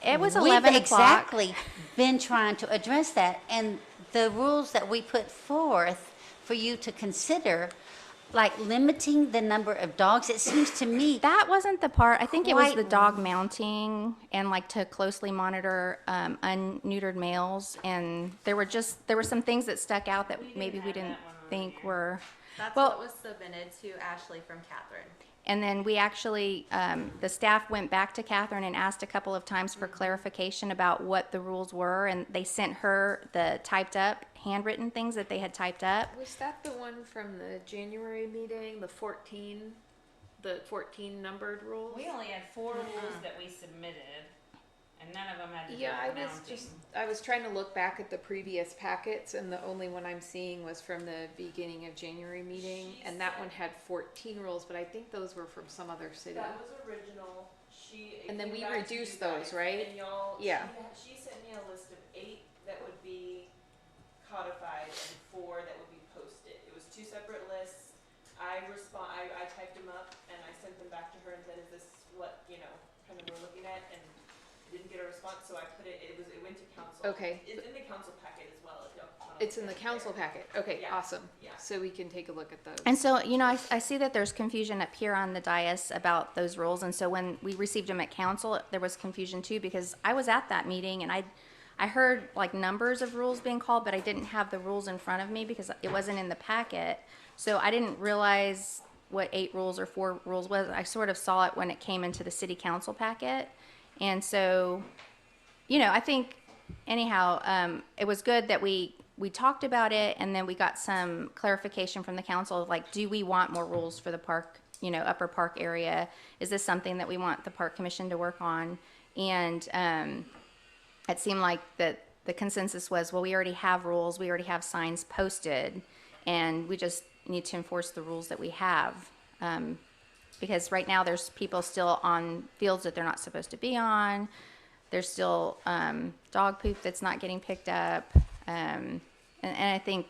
It was
we've
11 o'clock.
exactly been trying to address that, and the rules that we put forth for you to consider, like limiting the number of dogs, it seems to me
That wasn't the part. I think it was
Quite-
the dog mounting and like to closely monitor unneutered males. And there were some things that stuck out that maybe we
have
didn't
that one on
think
here.
were.
That's
Well-
what was submitted to Ashley from Catherine.
And then we actually, the staff went back to Catherine and asked a couple of times for clarification about what the rules were. And they sent her the typed up, handwritten things that they had typed up.
Was that the one from the January meeting, the 14 numbered rules?
We only had 4 rules that we submitted, and none of them had to do
Yeah,
with mounting.
I was trying to look back at the previous packets, and the only one I'm seeing was from the beginning of January meeting, and that one had 14 rules, but I think those were from some other city.
That was original. It
And then
came
we
back to
reduced
you guys,
those, right?
And y'all,
Yeah.
she sent me a list of 8 that would be codified and 4 that would be posted. It was 2 separate lists. I typed them up and I sent them back to her and said, is this what, kind of we're looking at? And didn't get a response, so I put it went to council.
Okay.
It's in the council packet as well, if y'all wanna
It's in
look
the
at it
council
there.
packet. Okay,
Yeah.
awesome.
Yeah.
So we can take a look at those.
And so, I see that there's confusion up here on the dais about those rules. And so when we received them at council, there was confusion too, because I was at that meeting and
I heard like numbers of rules being called, but I didn't have the rules in front of me because it wasn't in the packet. So I didn't realize what 8 rules or 4 rules was. I sort of saw it when it came into the city council packet. And so, you know, I think anyhow, it was good that we talked about it, and then we got some clarification from the council of like, do we want more rules for the park, you know, upper park area? Is this something that we want the park commission to work on? And it seemed like that the consensus was, well, we already have rules, we already have signs posted, and we just need to enforce the rules that we have. Because right now there's people still on fields that they're not supposed to be on. There's still dog poop that's not getting picked up. And I think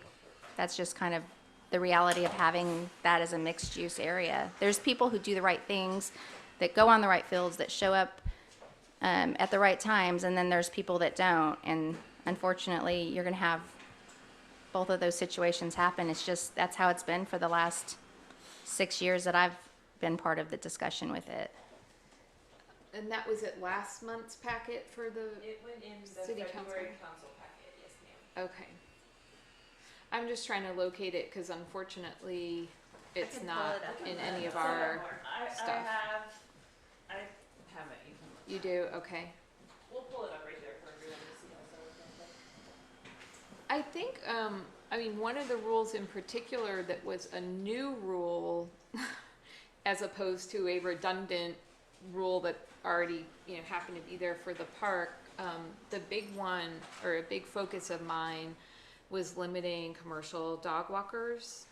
that's just kind of the reality of having that as a mixed use area. There's people who do the right things, that go on the right fields, that show up at the right times, and then there's people that don't. And unfortunately, you're going to have both of those situations happen. It's just, that's how it's been for the last 6 years that I've been part of the discussion with it.
And that was at last month's packet for the
It went in the
City
February
council.
council packet, yes ma'am.
Okay. I'm just trying to locate it because unfortunately it's
can
not
pull it up
in
on
any of
the-
our
I
stuff.
have it, you can look.
You do? Okay.
We'll pull it up right there for everyone to see also.
I think, I mean, one of the rules in particular that was a new rule as opposed to a redundant rule that already, you know, happened to be there for the park. The big one, or a big focus of mine, was limiting commercial dog walkers.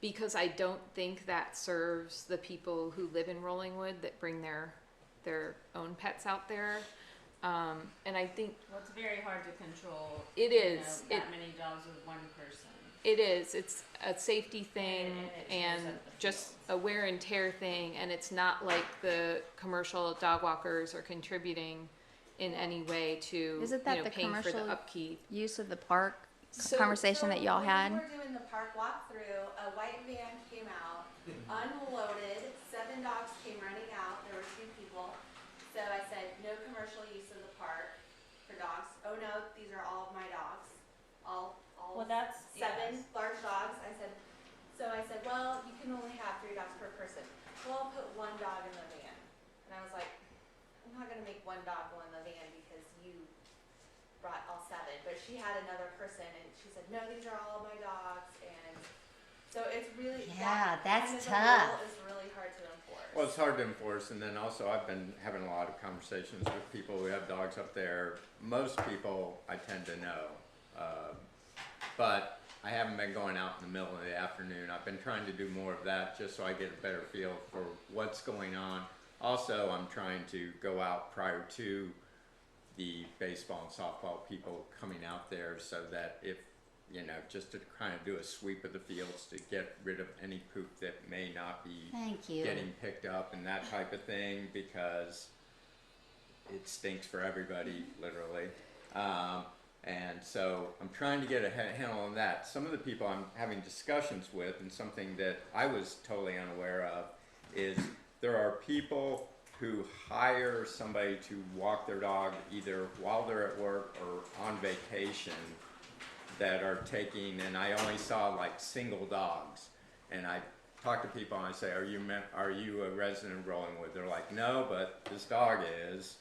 Because I don't think that serves the people who live in Rollingwood that bring their own pets out there. And I think
Well, it's very hard to control.
it
you
is.
know, that many dogs with one person.
It is. It's a safety thing
And it
and
tears up the
just
fields.
a wear and tear thing. And it's not like the commercial dog walkers are contributing in any way to,
Isn't that
you know,
the
paying for the
commercial-
upkeep.
Use of the park
So-
conversation that y'all had.
When we were doing the park walkthrough, a white van came out, unloaded, 7 dogs came running out, there were 2 people. So I said, no commercial use of the park for dogs. Oh no, these are all of my dogs, all
Well, that's
7
yes.
large dogs. I said, well, you can only have 3 dogs per person. Well, I'll put 1 dog in the van. And I was like, I'm not gonna make 1 dog go in the van because you brought all 7. But she had another person and she said, no, these are all of my dogs. And so it's really,
Yeah,
that
that's
kind of a
tough.
rule is really hard to enforce.
Well, it's hard to enforce, and then also I've been having a lot of conversations with people who have dogs up there. Most people I tend to know, but I haven't been going out in the middle of the afternoon. I've been trying to do more of that just so I get a better feel for what's going on. Also, I'm trying to go out prior to the baseball and softball people coming out there so that if, you know, just to kind of do a sweep of the fields to get rid of any poop that may not be
Thank you.
getting picked up and that type of thing, because it stinks for everybody, literally. And so I'm trying to get a handle on that. Some of the people I'm having discussions with, and something that I was totally unaware of, is there are people who hire somebody to walk their dog either while they're at work or on vacation, that are taking, and I only saw like single dogs, and I talk to people and I say, are you a resident of Rollingwood? They're like, no, but this dog is,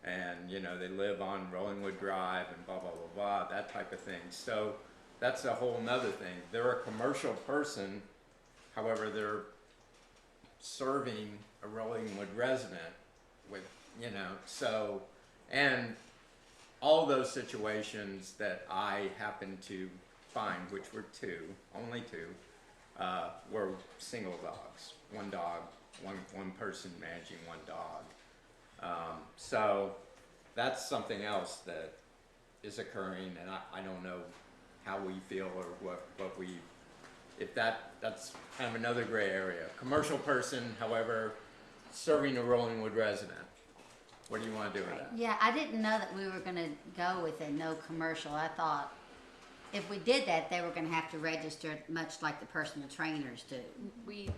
and you know, they live on Rollingwood Drive and blah blah blah blah, that type of thing. So that's a whole nother thing. They're a commercial person, however they're serving a Rollingwood resident with, you know, so, and all those situations that I happened to find, which were only two, were single dogs. One dog, one person managing one dog. So that's something else that is occurring, and I don't know how we feel or what we, if that's kind of another gray area. Commercial person, however, serving a Rollingwood resident. What do you want to do with that?
Yeah, I didn't know that we were gonna go with a no commercial. I thought if we did that, they were gonna have to register much like the personal trainers do.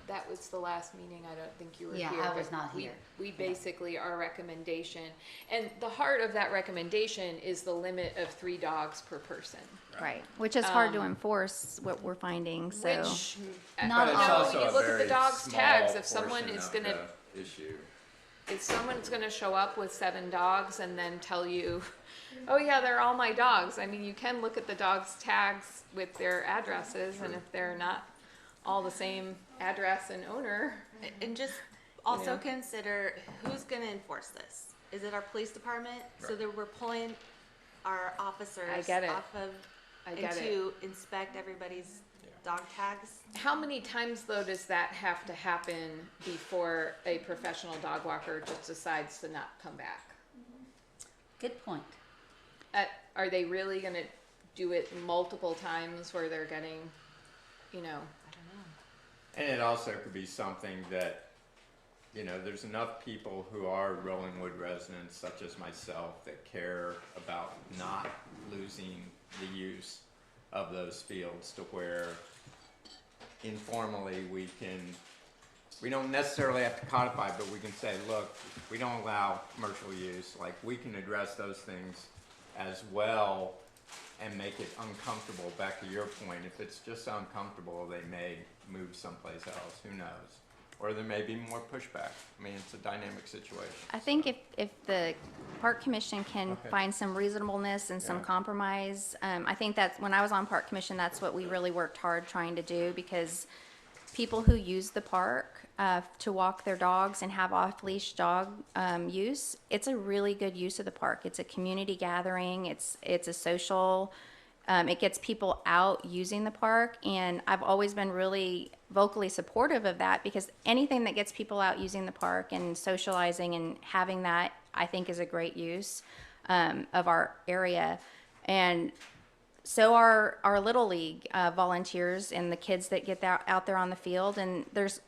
That was the last meeting, I don't think you were here.
Yeah, I was
but
not here.
We basically, our recommendation, and the heart of that recommendation is the limit of 3 dogs per person.
Right, which is hard to enforce, what we're finding, so.
Which,
Not
But it's
all.
also
you
a
look at the
very
dog's
small
tags, if someone
portion
is
of
gonna,
the issue.
if someone's gonna show up with 7 dogs and then tell you, oh yeah, they're all my dogs. I mean, you can look at the dog's tags with their addresses, and if they're not all the same address and owner,
And just also
know.
consider who's going to enforce this. Is it our police department? So
Right.
that we're pulling our officers
I get it.
off of
I
and
get it.
to inspect everybody's dog tags.
How many times though does that have to happen before a professional dog walker just decides to not come back?
Good point.
Are they really gonna do it multiple times where they're getting, you know?
I don't know.
And it also could be something that, you know, there's enough people who are Rollingwood residents, such as myself, that care about not losing the use of those fields to where informally we don't necessarily have to codify, but we can say, look, we don't allow commercial use. Like, we can address those things as well and make it uncomfortable. Back to your point, if it's just uncomfortable, they may move someplace else. Who knows? Or there may be more pushback. I mean, it's a dynamic situation.
I think if the park commission can
Okay.
find some reasonableness and some
Yeah.
compromise, I think that's, when I was on park commission, that's what we really worked hard trying to do, because people who use the park to walk their dogs and have off-leash dog use, it's a really good use of the park. It's a community gathering. It's a social. It gets people out using the park, and I've always been really vocally supportive of that, because anything that gets people out using the park and socializing and having that, I think, is a great use of our area. And so are our Little League volunteers and the kids that get out there on the field. And there's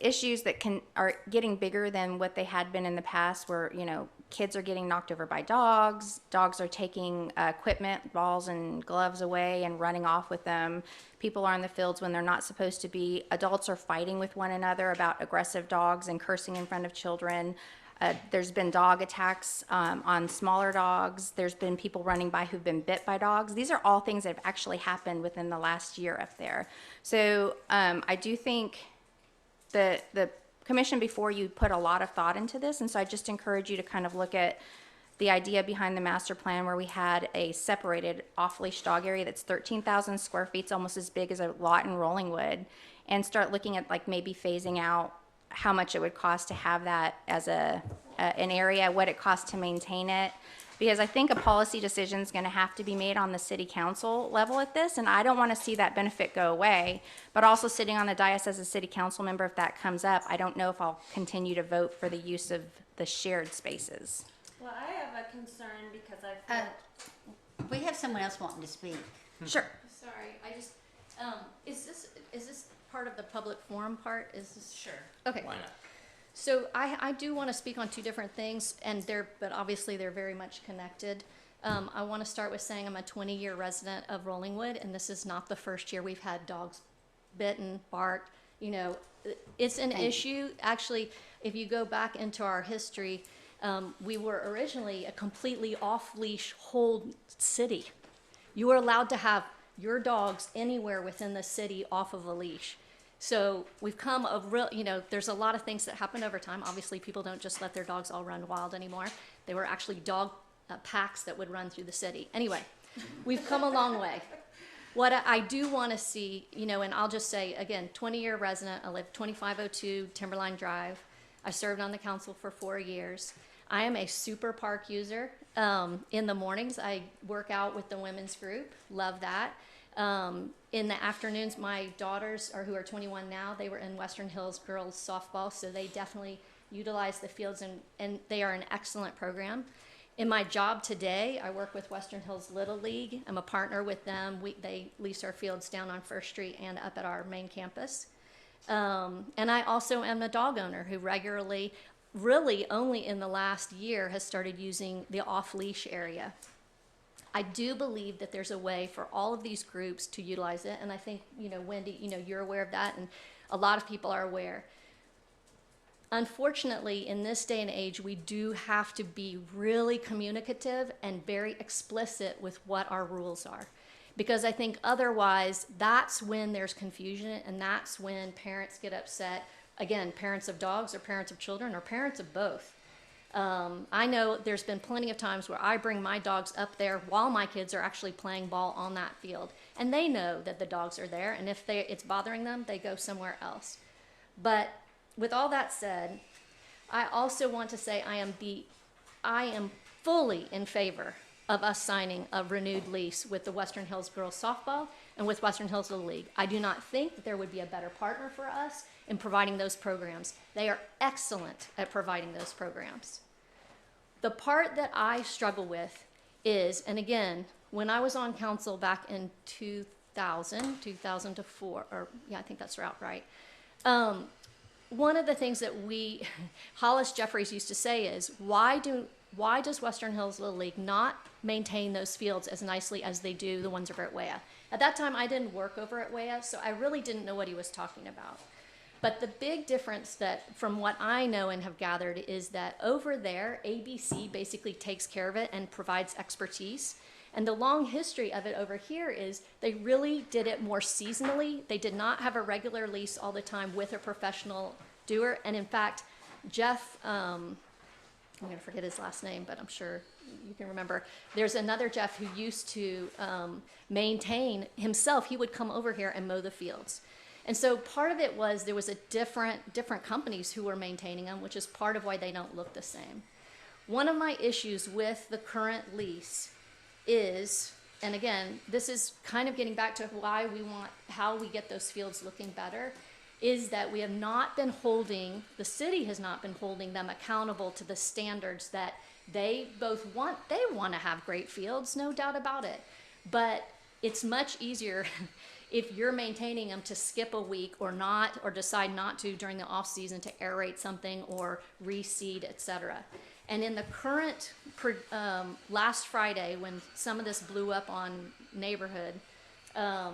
issues that are getting bigger than what they had been in the past, where, you know, kids are getting knocked over by dogs. Dogs are taking equipment, balls and gloves away and running off with them. People are in the fields when they're not supposed to be. Adults are fighting with one another about aggressive dogs and cursing in front of children. There's been dog attacks on smaller dogs. There's been people running by who've been bit by dogs. These are all things that have actually happened within the last year up there. So I do think the commission before you put a lot of thought into this, and so I just encourage you to kind of look at the idea behind the master plan, where we had a separated off-leash dog area that's 13,000 square feet, it's almost as big as a lot in Rollingwood, and start looking at like maybe phasing out how much it would cost to have that as an area, what it costs to maintain it. Because I think a policy decision is going to have to be made on the city council level at this, and I don't want to see that benefit go away. But also sitting on the dais as a city council member, if that comes up, I don't know if I'll continue to vote for the use of the shared spaces.
Well, I have a concern because I feel
We have someone else wanting to speak.
Sure.
Sorry, I just, is this part of the public forum part? Is this?
sure.
Okay,
Why not?
so I do want to speak on two different things, and but obviously they're very much connected. I want to start with saying I'm a 20-year resident of Rollingwood, and this is not the first year we've had dogs bitten, barked. You know, it's an issue. Actually, if you go back into our history, we were originally a completely off-leash hold city. You were allowed to have your dogs anywhere within the city off of a leash. So we've come a real, you know, there's a lot of things that happened over time. Obviously, people don't just let their dogs all run wild anymore. They were actually dog packs that would run through the city. Anyway, we've come a long way. What I do want to see, you know, and I'll just say, again, 20-year resident. I live 2502 Timberline Drive. I served on the council for 4 years. I am a super park user. In the mornings, I work out with the women's group. Love that. In the afternoons, my daughters, who are 21 now, they were in Western Hills girls softball, so they definitely utilize the fields, and they are an excellent program. In my job today, I work with Western Hills Little League. I'm a partner with them. They lease our fields down on First Street and up at our main campus. And I also am a dog owner who regularly, really only in the last year, has started using the off-leash area. I do believe that there's a way for all of these groups to utilize it, and I think, Wendy, you're aware of that, and a lot of people are aware. Unfortunately, in this day and age, we do have to be really communicative and very explicit with what our rules are. Because I think otherwise, that's when there's confusion, and that's when parents get upset. Again, parents of dogs or parents of children or parents of both. I know there's been plenty of times where I bring my dogs up there while my kids are actually playing ball on that field. And they know that the dogs are there, and if it's bothering them, they go somewhere else. But with all that said, I also want to say I am fully in favor of us signing a renewed lease with the Western Hills Girls Softball and with Western Hills Little League. I do not think that there would be a better partner for us in providing those programs. They are excellent at providing those programs. The part that I struggle with is, and again, when I was on council back in 2004, or yeah, I think that's right. One of the things that Hollis Jeffries used to say is, why does Western Hills Little League not maintain those fields as nicely as they do the ones over at WEA? At that time, I didn't work over at WEA, so I really didn't know what he was talking about. But the big difference that, from what I know and have gathered, is that over there, ABC basically takes care of it and provides expertise. And the long history of it over here is they really did it more seasonally. They did not have a regular lease all the time with a professional doer. And in fact, Jeff, I'm going to forget his last name, but I'm sure you can remember. There's another Jeff who used to maintain himself. He would come over here and mow the fields. And so part of it was there was a different companies who were maintaining them, which is part of why they don't look the same. One of my issues with the current lease is, and again, this is kind of getting back to why we want, how we get those fields looking better, is that we have not been holding, the city has not been holding them accountable to the standards that they both want. They want to have great fields, no doubt about it. But it's much easier if you're maintaining them to skip a week or not, or decide not to during the off season to aerate something or reseed, etc. And in the current, last Friday, when some of this blew up on neighborhood, I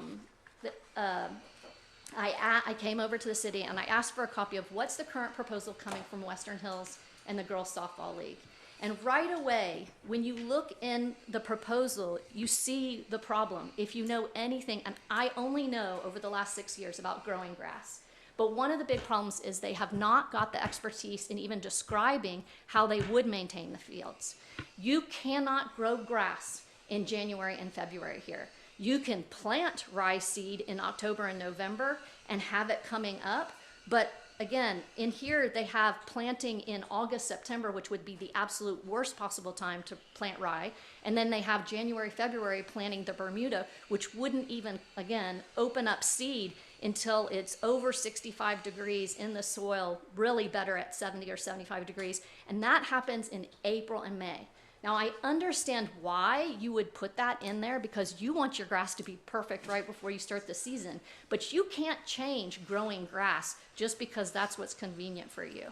came over to the city and I asked for a copy of what's the current proposal coming from Western Hills and the Girls Softball League. And right away, when you look in the proposal, you see the problem. If you know anything, and I only know over the last 6 years about growing grass, but one of the big problems is they have not got the expertise in even describing how they would maintain the fields. You cannot grow grass in January and February here. You can plant rye seed in October and November and have it coming up, but again, in here they have planting in August, September, which would be the absolute worst possible time to plant rye. And then they have January, February planting the Bermuda, which wouldn't even, again, open up seed until it's over 65 degrees in the soil, really better at 70 or 75 degrees. And that happens in April and May. Now, I understand why you would put that in there, because you want your grass to be perfect right before you start the season. But you can't change growing grass just because that's what's convenient for you.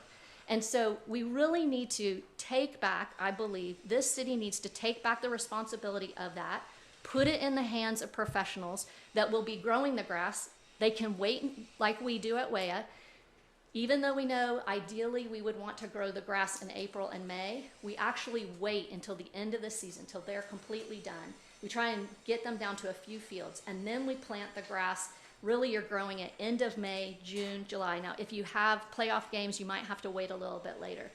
And so we really need to take back, I believe, this city needs to take back the responsibility of that, put it in the hands of professionals that will be growing the grass. They can wait like we do at WEA. Even though we know ideally we would want to grow the grass in April and May, we actually wait until the end of the season, till they're completely done. We try and get them down to a few fields, and then we plant the grass. Really, you're growing it end of May, June, July. Now, if you have playoff games, you might have to wait a little bit later.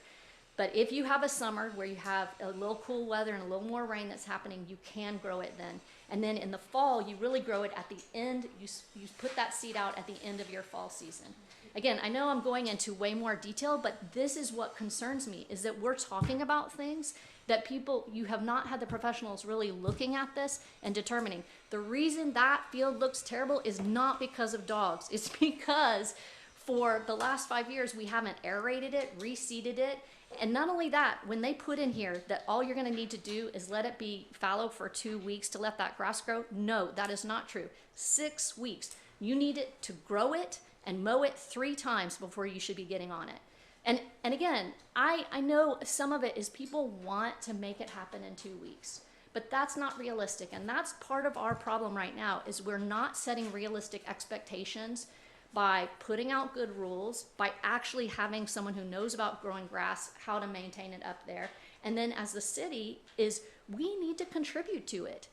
But if you have a summer where you have a little cool weather and a little more rain that's happening, you can grow it then. And then in the fall, you really grow it at the end. You put that seed out at the end of your fall season. Again, I know I'm going into way more detail, but this is what concerns me, is that we're talking about things that you have not had the professionals really looking at this and determining. The reason that field looks terrible is not because of dogs. It's because for the last 5 years, we haven't aerated it, reseeded it. And not only that, when they put in here that all you're gonna need to do is let it be fallow for 2 weeks to let that grass grow, no, that is not true. 6 weeks. You need it to grow it and mow it 3 times before you should be getting on it. And again, I know some of it is people want to make it happen in 2 weeks. But that's not realistic, and that's part of our problem right now, is we're not setting realistic expectations by putting out good rules, by actually having someone who knows about growing grass, how to maintain it up there. And then as the city is, we need to contribute to it.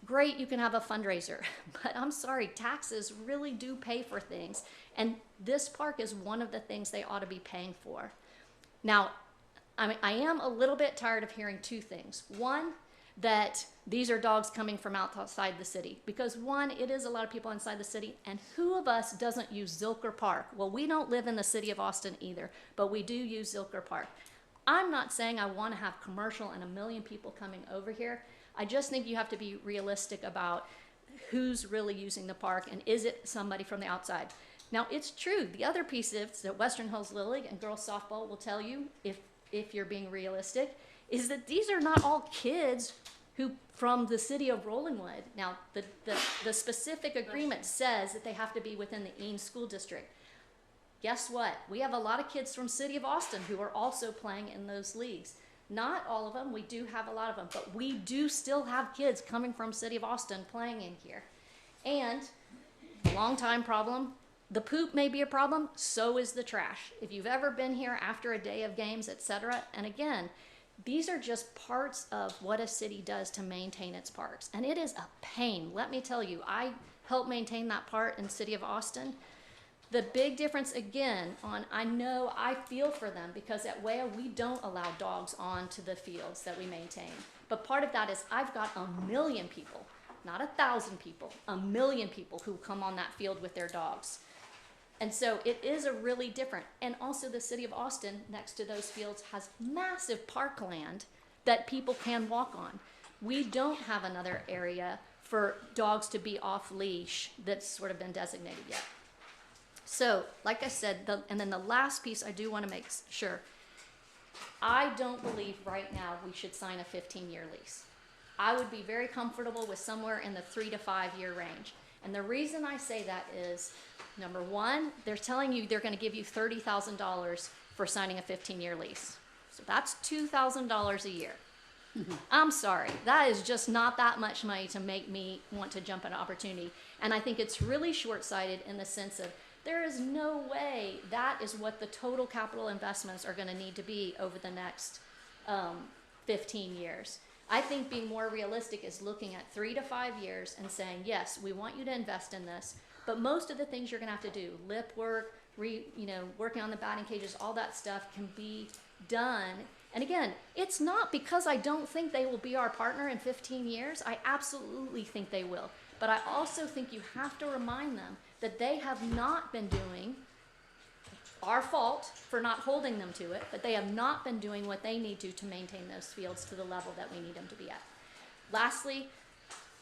Great, you can have a fundraiser, but I'm sorry, taxes really do pay for things. And this park is one of the things they ought to be paying for. Now, I am a little bit tired of hearing two things. One, that these are dogs coming from outside the city. Because one, it is a lot of people inside the city, and who of us doesn't use Zilker Park? Well, we don't live in the city of Austin either, but we do use Zilker Park. I'm not saying I want to have commercial and a million people coming over here. I just think you have to be realistic about who's really using the park, and is it somebody from the outside? Now, it's true, the other piece is that Western Hills Little League and girls softball will tell you, if you're being realistic, is that these are not all kids who from the city of Rollingwood. Now, the specific agreement says that they have to be within the Eanes School District. Guess what? We have a lot of kids from city of Austin who are also playing in those leagues. Not all of them, we do have a lot of them, but we do still have kids coming from city of Austin playing in here. And, long time problem, the poop may be a problem, so is the trash. If you've ever been here after a day of games, etc., and again, these are just parts of what a city does to maintain its parks. And it is a pain. Let me tell you, I help maintain that part in city of Austin. The big difference again I feel for them, because at WEA we don't allow dogs onto the fields that we maintain. But part of that is I've got 1 million people, not 1,000 people, 1 million people who come on that field with their dogs. And so it is a really different, and also the city of Austin next to those fields has massive parkland that people can walk on. We don't have another area for dogs to be off leash that's sort of been designated yet. So, like I said, and then the last piece I do want to make sure, I don't believe right now we should sign a 15-year lease. I would be very comfortable with somewhere in the 3 to 5 year range. And the reason I say that is, number one, they're telling you they're going to give you $30,000 for signing a 15-year lease. So that's $2,000 a year. I'm sorry, that is just not that much money to make me want to jump at an opportunity. And I think it's really short-sighted in the sense of there is no way that is what the total capital investments are going to need to be over the next 15 years. I think being more realistic is looking at 3 to 5 years and saying, yes, we want you to invest in this, but most of the things you're going to have to do, lip work, working on the batting cages, all that stuff can be done. And again, it's not because I don't think they will be our partner in 15 years. I absolutely think they will. But I also think you have to remind them that they have not been doing, our fault for not holding them to it, but they have not been doing what they need to maintain those fields to the level that we need them to be at. Lastly,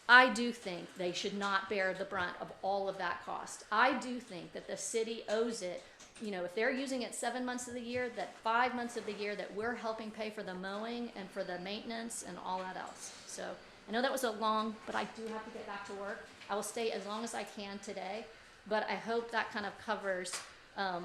I do think they should not bear the brunt of all of that cost. I do think that the city owes it, if they're using it 7 months of the year, that 5 months of the year that we're helping pay for the mowing and for the maintenance and all that else. So I know that was a long, but I do have to get back to work. I will stay as long as I can today, but I hope that kind of covers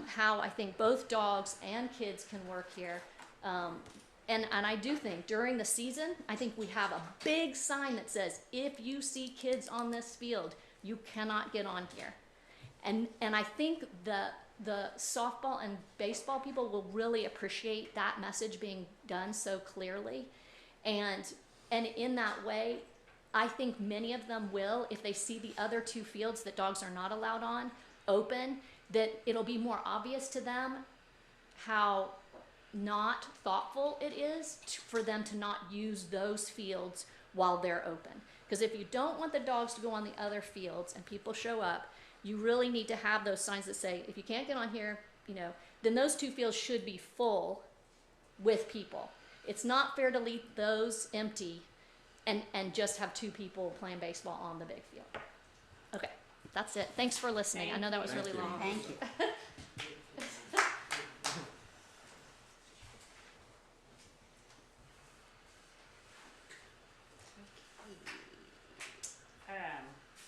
how I think both dogs and kids can work here. And I do think during the season, I think we have a big sign that says, if you see kids on this field, you cannot get on here. And I think the softball and baseball people will really appreciate that message being done so clearly. And in that way, I think many of them will, if they see the other 2 fields that dogs are not allowed on open, that it'll be more obvious to them how not thoughtful it is for them to not use those fields while they're open. Because if you don't want the dogs to go on the other fields and people show up, you really need to have those signs that say, if you can't get on here, then those 2 fields should be full with people. It's not fair to leave those empty and just have 2 people playing baseball on the big field. Okay, that's it. Thanks for listening. I know that was really long.
Thank you.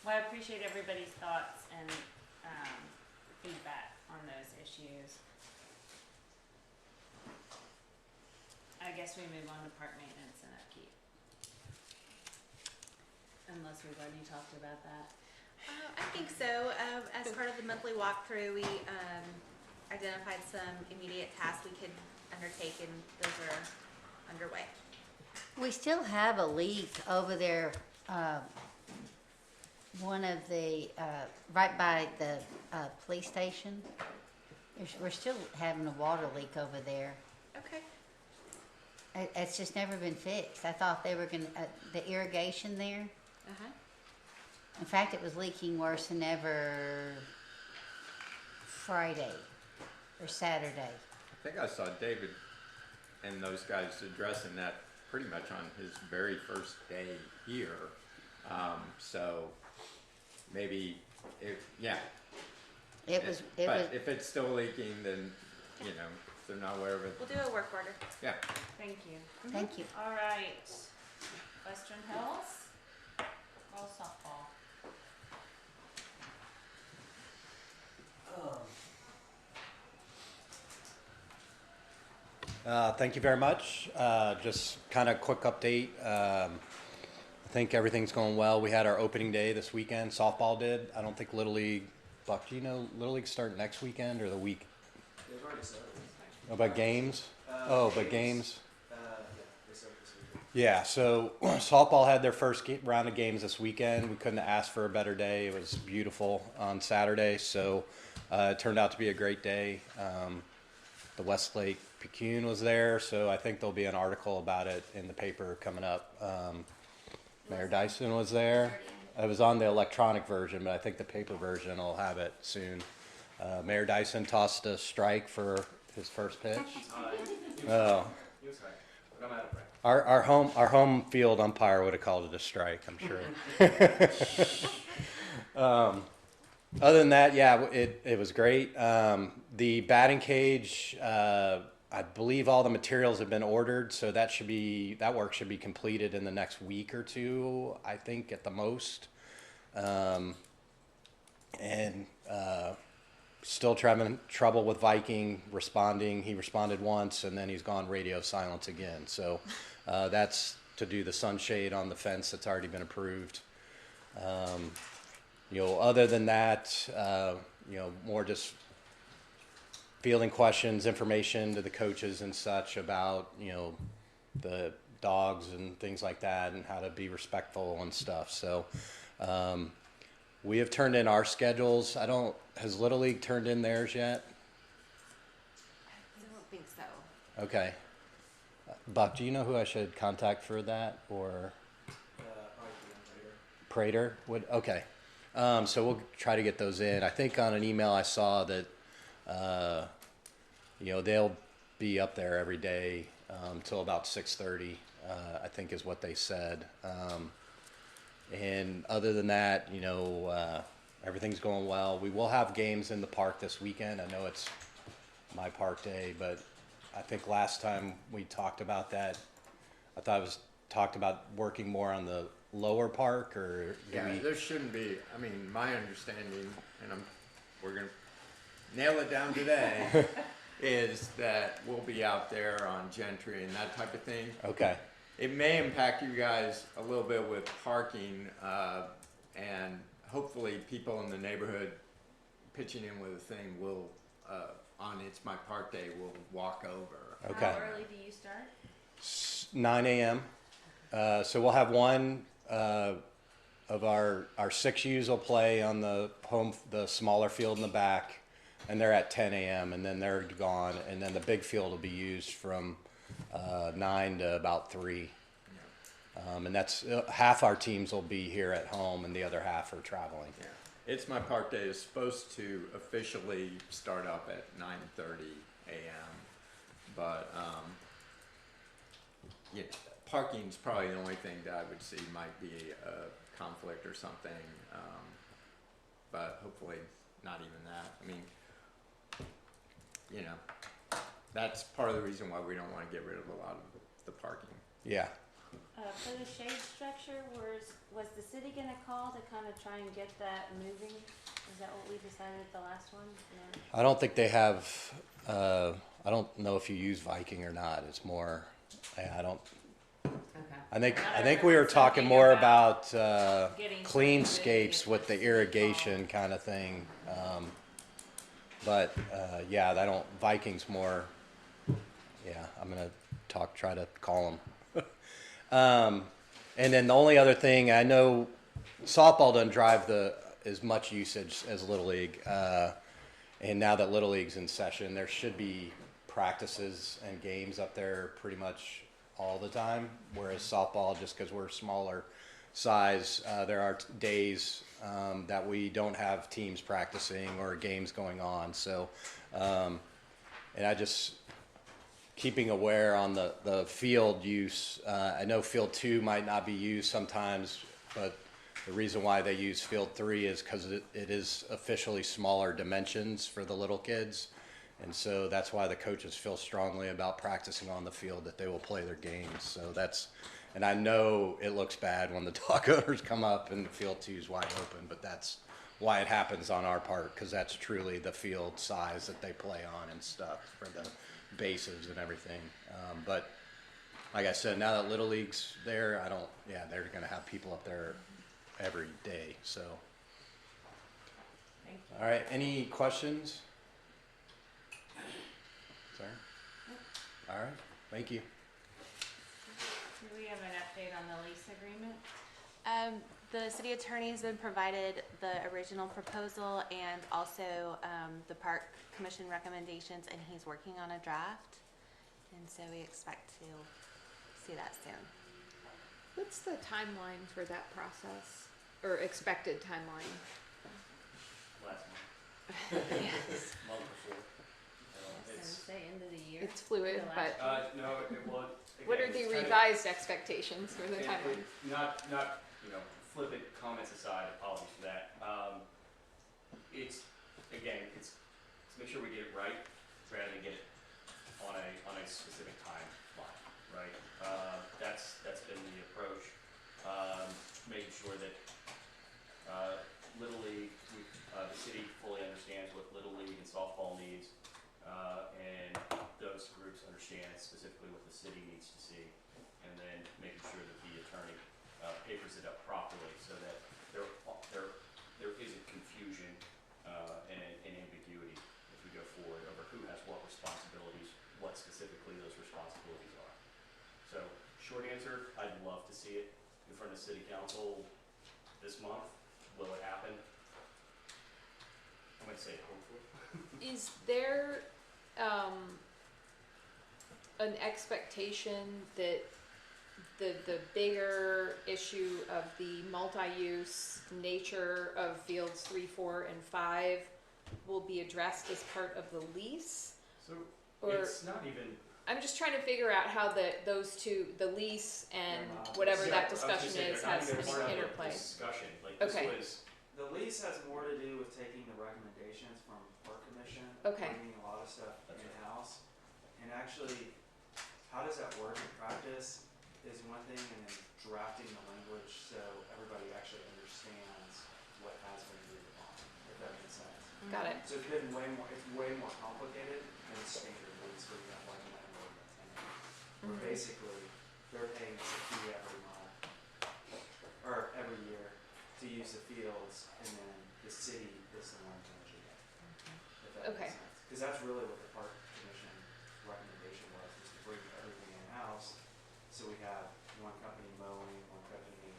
Well, I appreciate everybody's thoughts and feedback on those issues. I guess we move on to park maintenance and upkeep. unless we've already talked about that.
I think so. As part of the monthly walkthrough, we identified some immediate tasks we could undertake, and those are underway.
We still have a leak over there, one of the, right by the police station. We're still having a water leak over there.
Okay.
It's just never been fixed. I thought they were gonna, the irrigation there.
Uh-huh.
In fact, it was leaking worse than ever Friday or Saturday.
I think I saw David and those guys addressing that pretty much on his very first day here. So maybe, yeah. But if it's still leaking, then, you know, if they're not aware of it.
We'll do a work order.
Yeah.
Thank you.
Thank you.
All right, Western Hills, girls softball.
Thank you very much. Just kind of quick update. I think everything's going well. We had our opening day this weekend. Softball did. I don't think Little League. Buck, do you know Little League start next weekend or the week?
They've already started.
Oh, but games? But games?
Yeah, they started this weekend.
Yeah, so softball had their first round of games this weekend. We couldn't ask for a better day. It was beautiful on Saturday, so it turned out to be a great day. The Westlake Picayune was there, so I think there'll be an article about it in the paper coming up. Mayor Dyson was there. It was on the electronic version, but I think the paper version will have it soon. Mayor Dyson tossed a strike for his first pitch. Oh.
He was right, but I'm out of breath.
Our home field umpire would have called it a strike, I'm sure. Other than that, yeah, it was great. The batting cage, I believe all the materials have been ordered, so that work should be completed in the next week or two, I think at the most. Still having trouble with Viking responding. He responded once and then he's gone radio silence again. So that's to do the sunshade on the fence that's already been approved. Other than that, more just fielding questions, information to the coaches and such about, the dogs and things like that and how to be respectful and stuff. So we have turned in our schedules. Has Little League turned in theirs yet?
I don't think so.
Okay. Buck, do you know who I should contact for that, or Prater? Okay. So we'll try to get those in. I think on an email I saw that, they'll be up there every day till about 6:30, I think is what they said. And other than that, everything's going well. We will have games in the park this weekend. I know it's my park day, but I think last time we talked about that, I thought it was talked about working more on the lower park, or
There shouldn't be. I mean, my understanding, and we're gonna nail it down today, is that we'll be out there on Gentry and that type of thing.
Okay.
It may impact you guys a little bit with parking, and hopefully people in the neighborhood pitching in with a thing will, on It's My Park Day, will walk over.
Okay.
How early do you start?
9 a.m. So we'll have one of our 6Us will play on the smaller field in the back, and they're at 10 a.m. and then they're gone, and then the big field will be used from 9 to about 3. And that's half our teams will be here at home, and the other half are traveling.
Yeah. It's My Park Day is supposed to officially start up at 9:30 a.m. But parking's probably the only thing that I would see might be a conflict or something. But hopefully not even that. I mean, that's part of the reason why we don't want to get rid of a lot of the parking.
Yeah.
For the shade structure, was the city gonna call to kind of try and get that moving? Is that what we decided at the last one? No.
I don't think they have. I don't know if you use Viking or not. It's more. I don't.
Okay.
I think we were talking more about
Getting
cleanscapes with the irrigation kind of thing. But yeah, I don't Vikings more. Yeah, I'm gonna try to call them. And then the only other thing I know, softball doesn't drive as much usage as Little League. And now that Little League's in session, there should be practices and games up there pretty much all the time. Whereas softball, just because we're smaller size, there are days that we don't have teams practicing or games going on. So, and I just keeping aware on the field use. I know field 2 might not be used sometimes, but the reason why they use field 3 is because it is officially smaller dimensions for the little kids. And so that's why the coaches feel strongly about practicing on the field, that they will play their games. So and I know it looks bad when the dog owners come up and the field 2 is wide open, but that's why it happens on our part, because that's truly the field size that they play on and stuff for the bases and everything. But like I said, now that Little League's there, they're going to have people up there every day. So,
Thank you.
all right, any questions? Sorry. All right, thank you.
Do we have an update on the lease agreement?
The city attorney has been provided the original proposal and also the park commission recommendations, and he's working on a draft. And so we expect to see that soon.
What's the timeline for that process, or expected timeline?
Last month.
Yes.
Month before. It's,
Say end of the year.
It's fluid, but
no, it was.
what are the revised expectations for the timeline?
Not, flippant comments aside, apologies for that. It's to make sure we get it right, rather than get it on a specific timeline, right? That's been the approach. Making sure that Little League, the city fully understands what Little League and softball needs, and those groups understand specifically what the city needs to see, and then making sure that the attorney papers it up properly so that there isn't confusion and ambiguity as we go forward over who has what responsibilities, what specifically those responsibilities are. So, short answer, I'd love to see it in front of City Council this month. Will it happen? I'm going to say hopefully.
Is there an expectation that the bigger issue of the multi-use nature of fields 3, 4, and 5 will be addressed as part of the lease?
So
Or
it's not even.
I'm just trying to figure out how those two, the lease and whatever
Yeah,
that
I was
discussion
gonna say,
is,
they're not
has
even part of
an
the
interplay.
Discussion, like this
Okay.
was.
The lease has more to do with taking the recommendations from Park Commission,
Okay.
bringing a lot of stuff
That's right.
in-house. And actually, how does that work in practice is one thing, and then drafting the language so everybody actually understands what has been agreed upon, if that makes sense.
Got it.
So it's been way more complicated than a standard lease where you have like an landlord and a tenant. Where basically, they're paying us a fee every month, or every year, to use the fields, and then the city is the one managing it. If that
Okay.
makes sense. Because that's really what the Park Commission recommendation was to bring everything in-house. So we have one company mowing, one company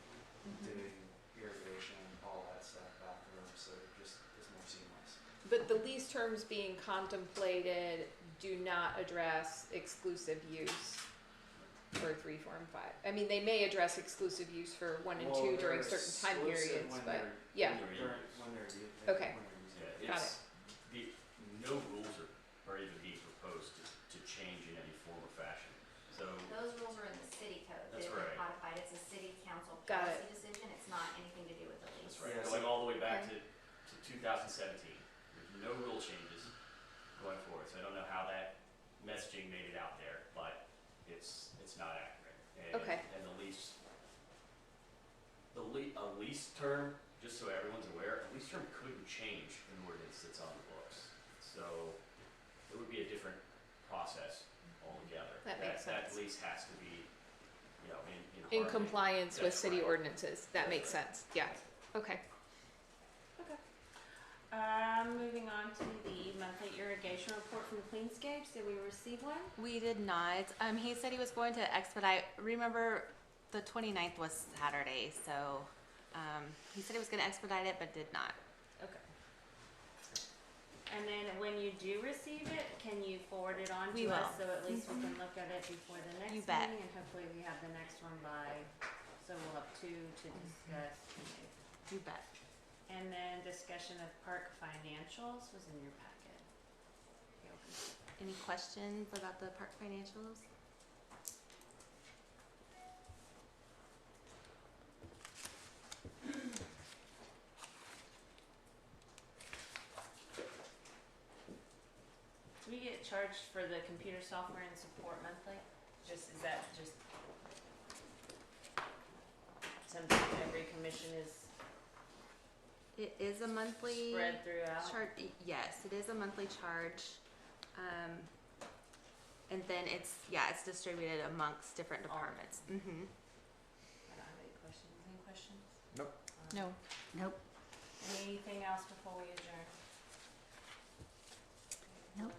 doing irrigation, all that stuff back there, so it just is more seamless.
But the lease terms being contemplated do not address exclusive use for 3, 4, and 5. I mean, they may address exclusive use for 1 and 2 during certain time periods, but yeah.
When they're using.
Okay.
Yeah,
Got
it's no rules are even being proposed to change in any form or fashion. So
Those rules are in the city code.
That's
They've been
right.
codified. It's a city council
Got
policy
it.
decision. It's not anything to do with the lease.
that's right.
Yeah,
Going all the way back
Okay.
to 2017. There's no rule changes going forward. So I don't know how that messaging made it out there, but it's not accurate. And,
Okay.
And the lease, a lease term, just so everyone's aware, a lease term couldn't change an ordinance that's on the books. So it would be a different process altogether.
That makes
That
sense.
lease has to be, in
In
department.
compliance with
That's
city
right.
ordinances, that makes sense, yeah, okay.
Moving on to the monthly irrigation report from Cleanscapes. Did we receive one?
We did not. He said he was going to expedite. Remember, the 29th was Saturday, so he said he was going to expedite it, but did not.
Okay. And then when you do receive it, can you forward it on
We
to us
will.
so at least we can look at it before the next
You bet.
meeting, and hopefully we have the next one by, so we'll have 2 to discuss.
You bet.
And then discussion of park financials was in your packet.
Any questions about the park financials?
Do we get charged for the computer software and support monthly? Is that just something every commission is
It is a monthly
spread throughout?
charge. Yes, it is a monthly charge. And then it's distributed amongst different departments.
I don't have any questions. Any questions?
Nope.
No.
Nope.
Anything else before we adjourn?
Nope.